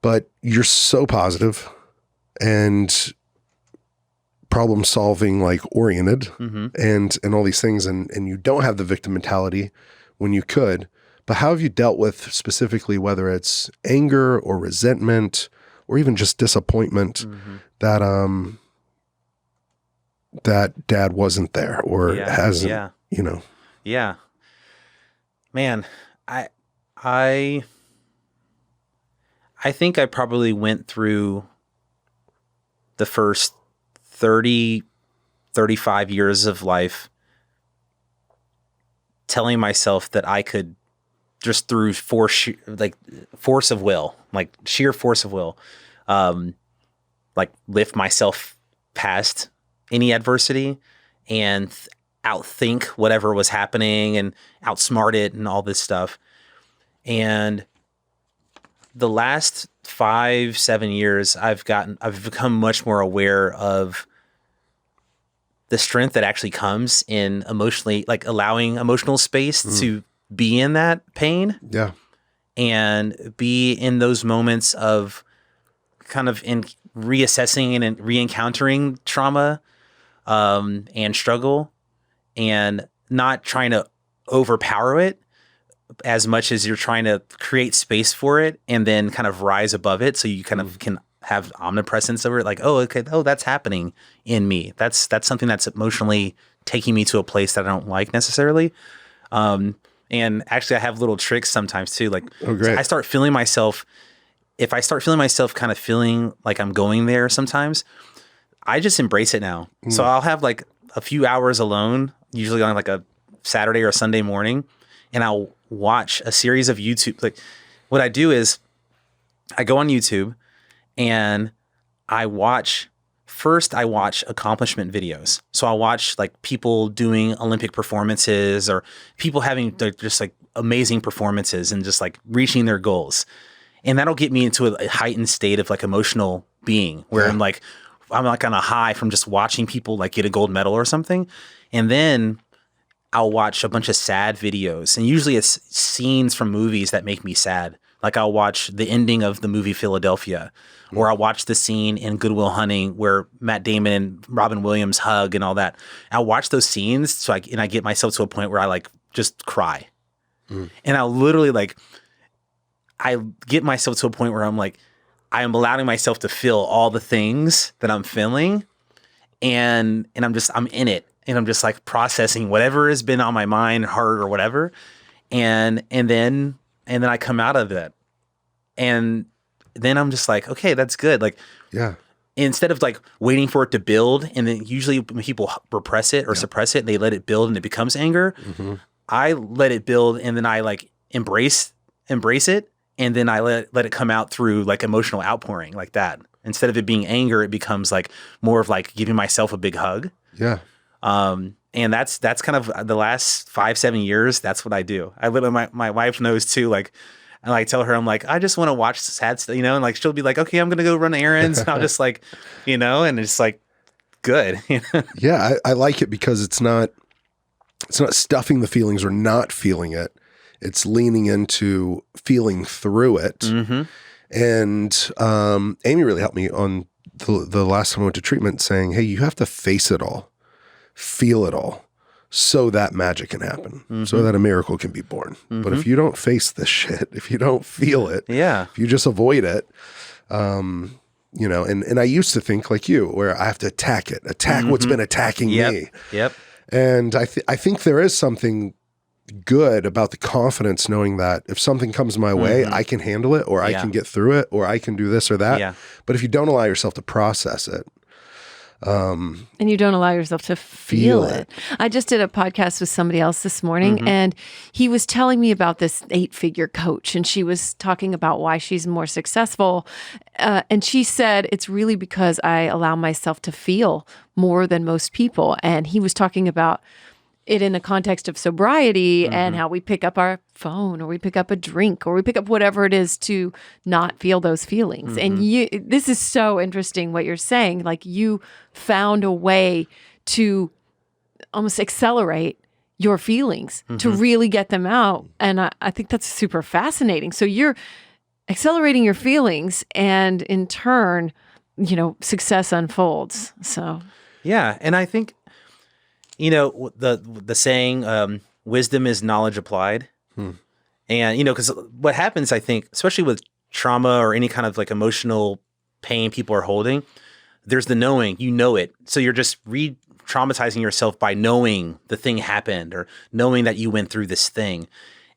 but you're so positive and problem solving, like oriented, and all these things, and you don't have the victim mentality when you could. But how have you dealt with specifically, whether it's anger or resentment or even just disappointment that that dad wasn't there or hasn't, you know? Yeah. Man, I think I probably went through the first 30, 35 years of life telling myself that I could, just through force of will, like sheer force of will, like lift myself past any adversity and outthink whatever was happening and outsmart it and all this stuff. And the last 5-7 years, I've become much more aware of the strength that actually comes in emotionally, like allowing emotional space to be in that pain. Yeah. And be in those moments of kind of in reassessing and re-encountering trauma, and struggle, and not trying to overpower it as much as you're trying to create space for it and then kind of rise above it. So you kind of can have omnipresence over it. Like, oh, okay. Oh, that's happening in me. That's something that's emotionally taking me to a place that I don't like necessarily. And actually I have little tricks sometimes too. Like, I start feeling myself, if I start feeling myself kind of feeling like I'm going there sometimes, I just embrace it now. So I'll have like a few hours alone, usually on like a Saturday or a Sunday morning, and I'll watch a series of YouTube. Like, what I do is I go on YouTube and I watch accomplishment videos. So I'll watch like people doing Olympic performances or people having just like amazing performances and just like reaching their goals. And that'll get me into a heightened state of like emotional being where I'm like on a high from just watching people like get a gold medal or something. And then I'll watch a bunch of sad videos, and usually it's scenes from movies that make me sad. Like I'll watch the ending of the movie Philadelphia, or I'll watch the scene in Good Will Hunting where Matt Damon and Robin Williams hug and all that. I'll watch those scenes so I get myself to a point where I like just cry. And I'll literally like, I get myself to a point where I'm like, I am allowing myself to feel all the things that I'm feeling. and I'm in it, and I'm just like processing whatever has been on my mind, heart or whatever. And then I come out of it, and then I'm just like, okay, that's good. Like, Yeah. instead of like waiting for it to build, and then usually when people repress it or suppress it, they let it build and it becomes anger. Mm-hmm. I let it build, and then I like embrace it, and then I let it come out through like emotional outpouring like that. Instead of it being anger, it becomes like more of like giving myself a big hug. Yeah. And that's kind of the last 5-7 years. That's what I do. I literally, my wife knows too. Like, and I tell her, I'm like, I just want to watch sad stuff, and like she'll be like, okay, I'm gonna go run errands. And I'll just like, and it's like good. Yeah, I like it because it's not stuffing the feelings or not feeling it. It's leaning into feeling through it. Mm-hmm. And Amy really helped me on the last time I went to treatment, saying, hey, you have to face it all, feel it all, so that magic can happen, so that a miracle can be born. But if you don't face this shit, if you don't feel it, if you just avoid it, and I used to think like you, where I have to attack what's been attacking me. Yep. And I think there is something good about the confidence knowing that if something comes my way, I can handle it, or I can get through it, or I can do this or that. Yeah. But if you don't allow yourself to process it, and you don't allow yourself to feel it. I just did a podcast with somebody else this morning, and he was telling me about this 8-figure coach, and she was talking about why she's more successful. And she said, it's really because I allow myself to feel more than most people. And he was talking about it in the context of sobriety and how we pick up our phone, or we pick up a drink, or we pick up whatever it is to not feel those feelings. And this is so interesting what you're saying. Like, you found a way to almost accelerate your feelings to really get them out. And I think that's super fascinating. So you're accelerating your feelings, and in turn, success unfolds. So yeah. And I think, the saying, wisdom is knowledge applied. And, because what happens, I think, especially with trauma or any kind of like emotional pain people are holding, there's the knowing, it. So you're just re-traumatizing yourself by knowing the thing happened, or knowing that you went through this thing.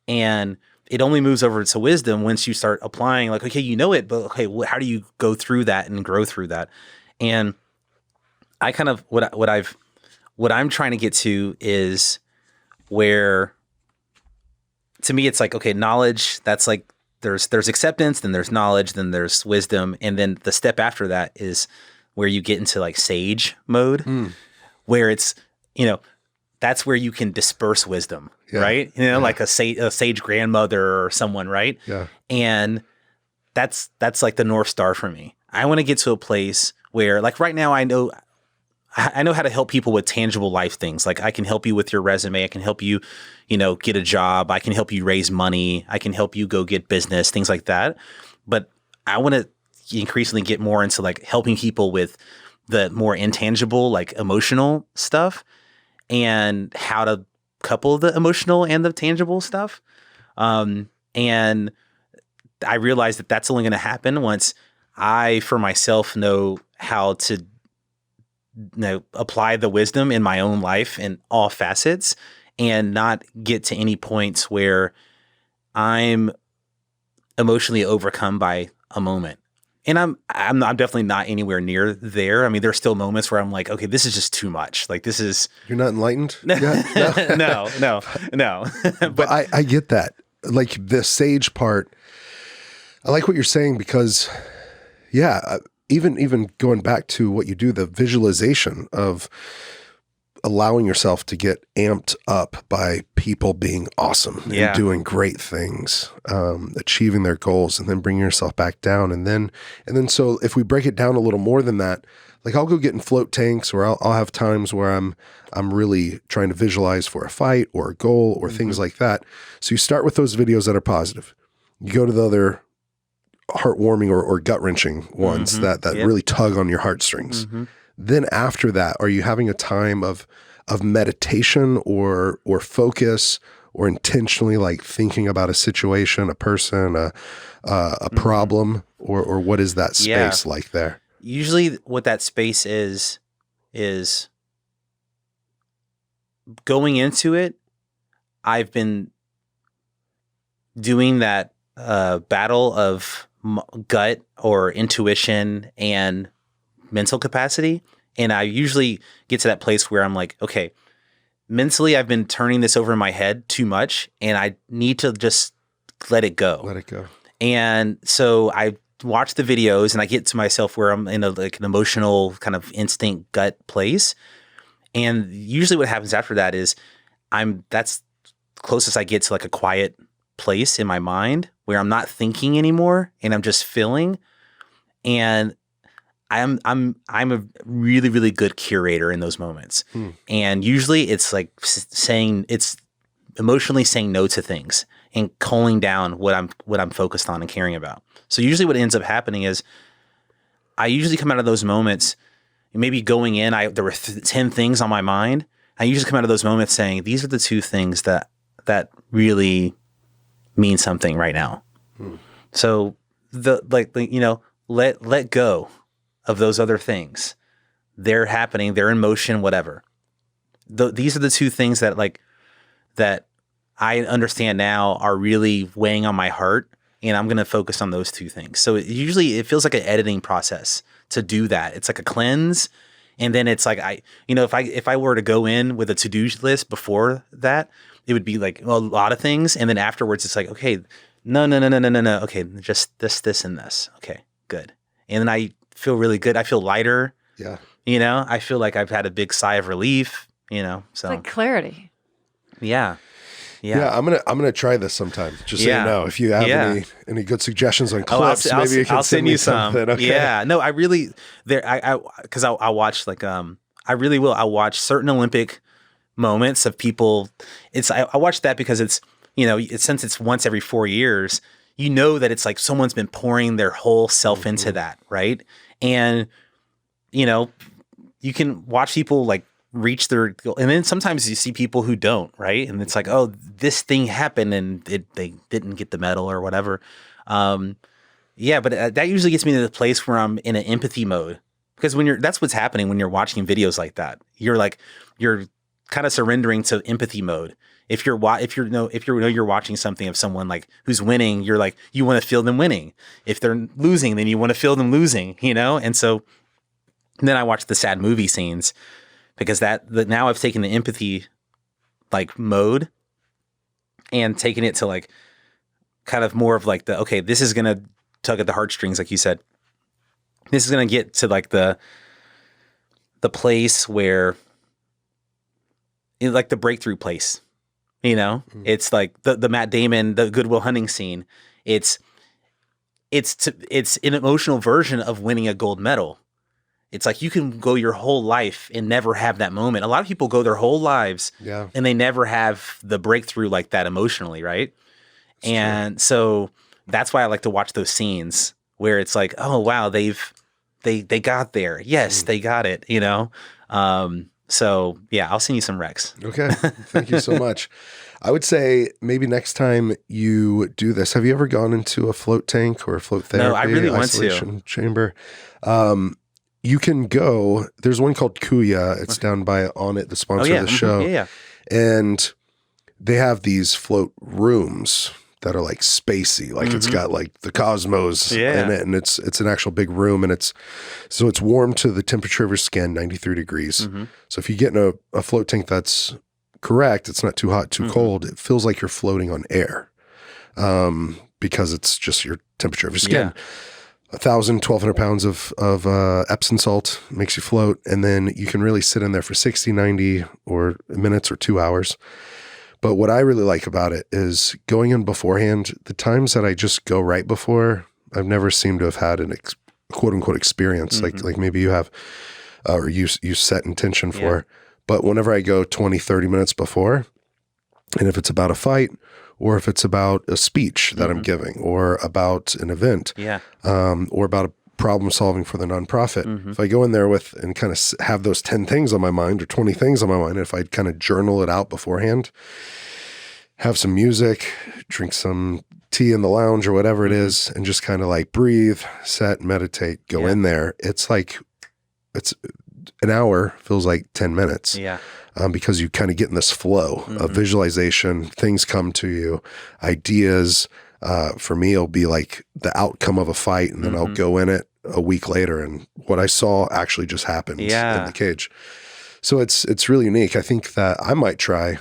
And it only moves over to wisdom once you start applying, like, okay, it, but okay, how do you go through that and grow through that? And I kind of, what I'm trying to get to is where, to me, it's like, okay, knowledge, that's like, there's acceptance, then there's knowledge, then there's wisdom. And then the step after that is where you get into like sage mode, where it's, that's where you can disperse wisdom, right? Like a sage grandmother or someone, right? Yeah. And that's like the North Star for me. I want to get to a place where, like, right now, I know how to help people with tangible life things. Like, I can help you with your resume. I can help you, get a job. I can help you raise money. I can help you go get business, things like that. But I want to increasingly get more into like helping people with the more intangible, like emotional stuff, and how to couple the emotional and the tangible stuff. And I realized that that's only going to happen once I, for myself, know how to apply the wisdom in my own life in all facets, and not get to any points where I'm emotionally overcome by a moment. And I'm definitely not anywhere near there. I mean, there's still moments where I'm like, okay, this is just too much. Like, this is... You're not enlightened? No. But I get that. Like, the sage part, I like what you're saying, because, even going back to what you do, the visualization of allowing yourself to get amped up by people being awesome and doing great things, achieving their goals, and then bringing yourself back down. And then so if we break it down a little more than that, like, I'll go get in float tanks, or I'll have times where I'm really trying to visualize for a fight or a goal or things like that. So you start with those videos that are positive. You go to the other heartwarming or gut-wrenching ones that really tug on your heartstrings. Then after that, are you having a time of meditation or focus, or intentionally like thinking about a situation, a person, a problem, or what is that space like there? Usually what that space is is going into it. I've been doing that battle of gut or intuition and mental capacity. And I usually get to that place where I'm like, okay, mentally, I've been turning this over in my head too much, and I need to just let it go. Let it go. And so I watch the videos, and I get to myself where I'm in an emotional kind of instinct gut place. And usually, what happens after that is that's closest I get to like a quiet place in my mind where I'm not thinking anymore, and I'm just feeling. And I'm a really, really good curator in those moments. And usually it's like it's emotionally saying no to things and culling down what I'm focused on and caring about. So usually what ends up happening is I usually come out of those moments, maybe going in, there were 10 things on my mind. I usually come out of those moments saying, these are the 2 things that really mean something right now. So let go of those other things. They're happening. They're in motion, whatever. These are the 2 things that I understand now are really weighing on my heart, and I'm going to focus on those 2 things. So it feels like an editing process to do that. It's like a cleanse, and then it's like if I were to go in with a to-do list before that, it would be like a lot of things, and then afterwards it's like, okay, no. Okay, just this and this. Okay, good. And then I feel really good. I feel lighter. Yeah. I feel like I've had a big sigh of relief, so. It's like clarity. Yeah. Yeah, I'm gonna try this sometime. Just so you know, if you have any good suggestions on clips, maybe you can send me something. Okay. Yeah, no, I really because I'll watch I really will. I'll watch certain Olympic moments of people. I watch that because it's since it's once every 4 years, that it's like someone's been pouring their whole self into that, right? And you can watch people like reach their goal. And then sometimes you see people who don't, right? And it's like, oh, this thing happened and they didn't get the medal or whatever. But that usually gets me to the place where I'm in an empathy mode, because that's what's happening when you're watching videos like that. You're kind of surrendering to empathy mode. If you're watching something of someone like who's winning, you're like, you want to feel them winning. If they're losing, then you want to feel them losing, And so then I watch the sad movie scenes, because now I've taken the empathy like mode and taken it to like kind of more of like okay, this is going to tug at the heartstrings, like you said. This is going to get to like the place where, like the breakthrough place, It's like the Matt Damon, the Good Will Hunting scene. It's an emotional version of winning a gold medal. It's like you can go your whole life and never have that moment. A lot of people go their whole lives and they never have the breakthrough like that emotionally, right? And so that's why I like to watch those scenes where it's like, oh wow, they got there. Yes, they got it, So yeah, I'll send you some recs. Okay. Thank you so much. I would say maybe next time you do this, have you ever gone into a float tank or a float therapy? No, I really want to. Chamber. You can go, there's one called Kuya. It's down by On It, the sponsor of the show. Yeah. And they have these float rooms that are like spacey. Like it's got like the cosmos in it, and it's an actual big room, and it's warm to the temperature of your skin, 93 degrees. So if you get in a float tank that's correct, it's not too hot, too cold, it feels like you're floating on air, because it's just your temperature of your skin. 1,200 pounds of Epsom salt makes you float, and then you can really sit in there for 60, 90 or minutes or 2 hours. But what I really like about it is going in beforehand. The times that I just go right before, I've never seemed to have had an quote unquote experience like maybe you have, or you set intention for. But whenever I go 20, 30 minutes before, and if it's about a fight, or if it's about a speech that I'm giving, or about an event, or about a problem solving for the nonprofit, if I go in there with and kind of have those 10 things on my mind or 20 things on my mind, if I kind of journal it out beforehand, have some music, drink some tea in the lounge or whatever it is, and just kind of like breathe, set, meditate, go in there. It's like, an hour feels like 10 minutes. Yeah. Because you kind of get in this flow of visualization, things come to you, ideas. For me, it'll be like the outcome of a fight, and then I'll go in it a week later, and what I saw actually just happened in the cage. So it's really unique. I think that I might try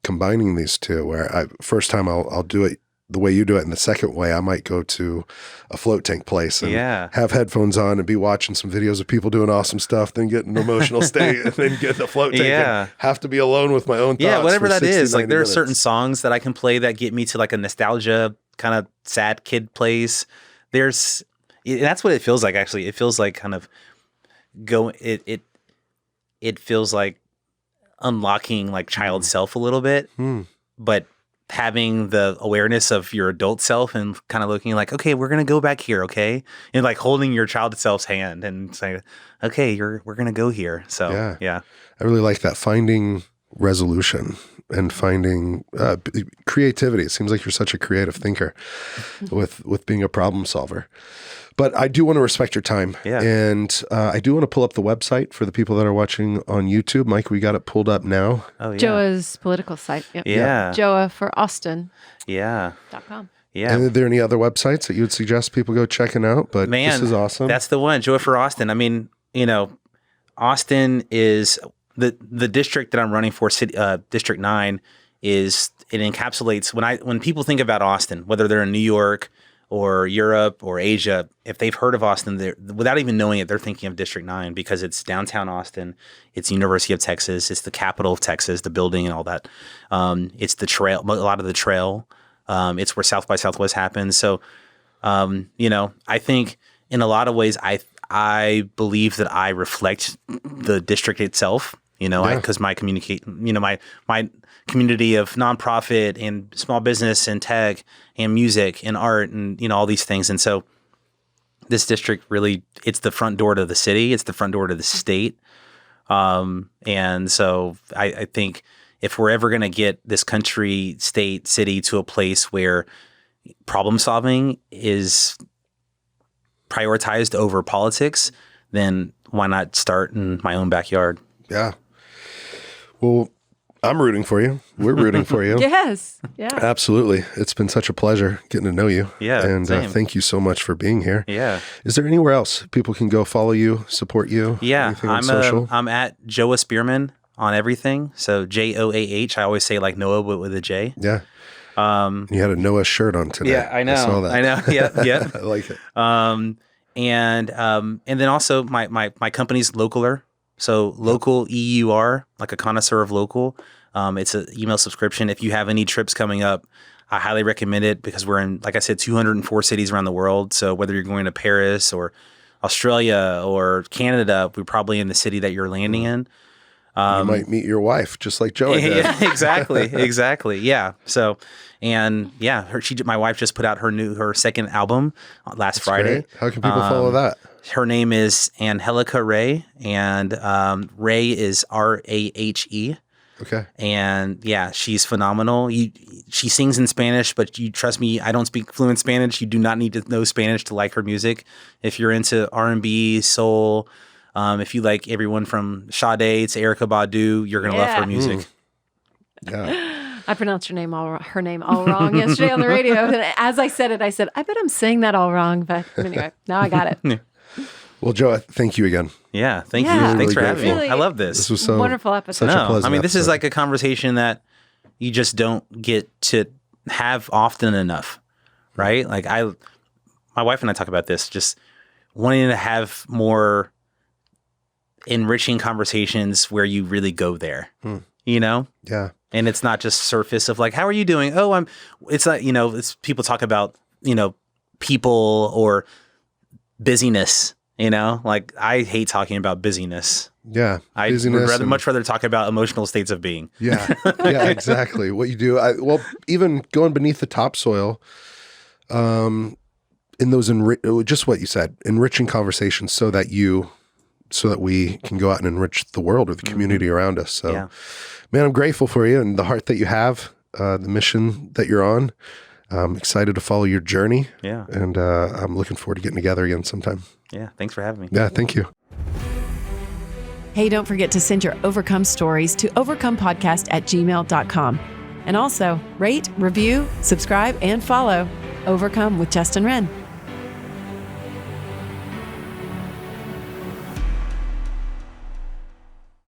combining these two, where first time I'll do it the way you do it, and the second way I might go to a float tank place and have headphones on and be watching some videos of people doing awesome stuff, then get an emotional state, and then get in the float tank and have to be alone with my own thoughts. Yeah, whatever that is. Like, there minutes. are certain songs that I can play that get me to like a nostalgia kind of sad kid place. That's what it feels like, actually. It feels like kind of it feels like unlocking like child self a little bit, but having the awareness of your adult self and kind of looking like, okay, we're going to go back here. Okay. And like holding your child self's hand and saying, okay, we're going to go here. So yeah. I really like that, finding resolution and finding creativity. It seems like you're such a creative thinker with being a problem solver. But I do want to respect your time. Yeah. And I do want to pull up the website for the people that are watching on YouTube. Mike, we got it pulled up now. Oh, yeah. Joah's political site. Yep. Yeah. Joah for Austin. Yeah. .com. Yeah. And are there any other websites that you would suggest people go checking out? But Man, this is awesome. That's the one, Joah for Austin. I mean, Austin is the district that I'm running for, District 9, it encapsulates when people think about Austin, whether they're in New York or Europe or Asia, if they've heard of Austin, without even knowing it, they're thinking of District 9 because it's downtown Austin. It's University of Texas. It's the capital of Texas, the building and all that. It's the trail, a lot of the trail. It's where South by Southwest happens. So, I think in a lot of ways, I believe that I reflect the district itself, because my my community of nonprofit and small business and tech and music and art and, all these things. And so this district really, it's the front door to the city. It's the front door to the state. And so I think if we're ever going to get this country, state, city to a place where problem solving is prioritized over politics, then why not start in my own backyard? Yeah. Well, I'm rooting for you. We're rooting for you. Yes. Yeah. Absolutely. It's been such a pleasure getting to know you. Yeah. And same. thank you so much for being here. Yeah. Is there anywhere else people can go follow you, support you? Yeah. Anything on social? I'm at Joah Spearman on everything. So JOAH. I always say like Noah but with a J. Yeah. You had a Noah shirt on today. Yeah, I know. I saw that. I know. Yeah. I like it. And then also my company's Localer. So Local EUR, like a connoisseur of local. It's an email subscription. If you have any trips coming up, I highly recommend it because we're in, like I said, 204 cities around the world. So whether you're going to Paris or Australia or Canada, we're probably in the city that you're landing in. You might meet your wife, just like Joah did. Yeah, exactly. Yeah. So, and yeah, my wife just put out her second album last Friday. Great. How can people follow that? Her name is Angelica Ray, and Ray is Rahe. Okay. And yeah, she's phenomenal. She sings in Spanish, but you trust me, I don't speak fluent Spanish. You do not need to know Spanish to like her music. If you're into R&B, soul, if you like everyone from Sade to Erykah Badu, you're gonna love her music. Yeah. I pronounced her name all wrong yesterday on the radio. And as I said it, I said, I bet I'm saying that all wrong. But anyway, now I got it. Well, Joah, thank you again. Yeah, thank you. Yeah. Thanks Really for having me. grateful. I love this. This was so Wonderful episode. Such a No, pleasant I mean, this is episode. like a conversation that you just don't get to have often enough, right? Like my wife and I talk about this, just wanting to have more enriching conversations where you really go there, Yeah. And it's not just surface of like, how are you doing? Oh, it's like, it's people talk about, people or busyness, like I hate talking about busyness. Yeah. I would much rather talk about emotional states of being. Yeah. Yeah, exactly. What you do. Well, even going beneath the topsoil, in those, just what you said, enriching conversations so that we can go out and enrich the world or the community around us. So, Yeah. Man, I'm grateful for you and the heart that you have, the mission that you're on. I'm excited to follow your journey. Yeah. And I'm looking forward to getting together again sometime. Yeah. Thanks for having me. Yeah, thank you. Hey, don't forget to send your Overcome stories to overcomepodcast@gmail.com. And also, rate, review, subscribe, and follow Overcome with Justin Wren.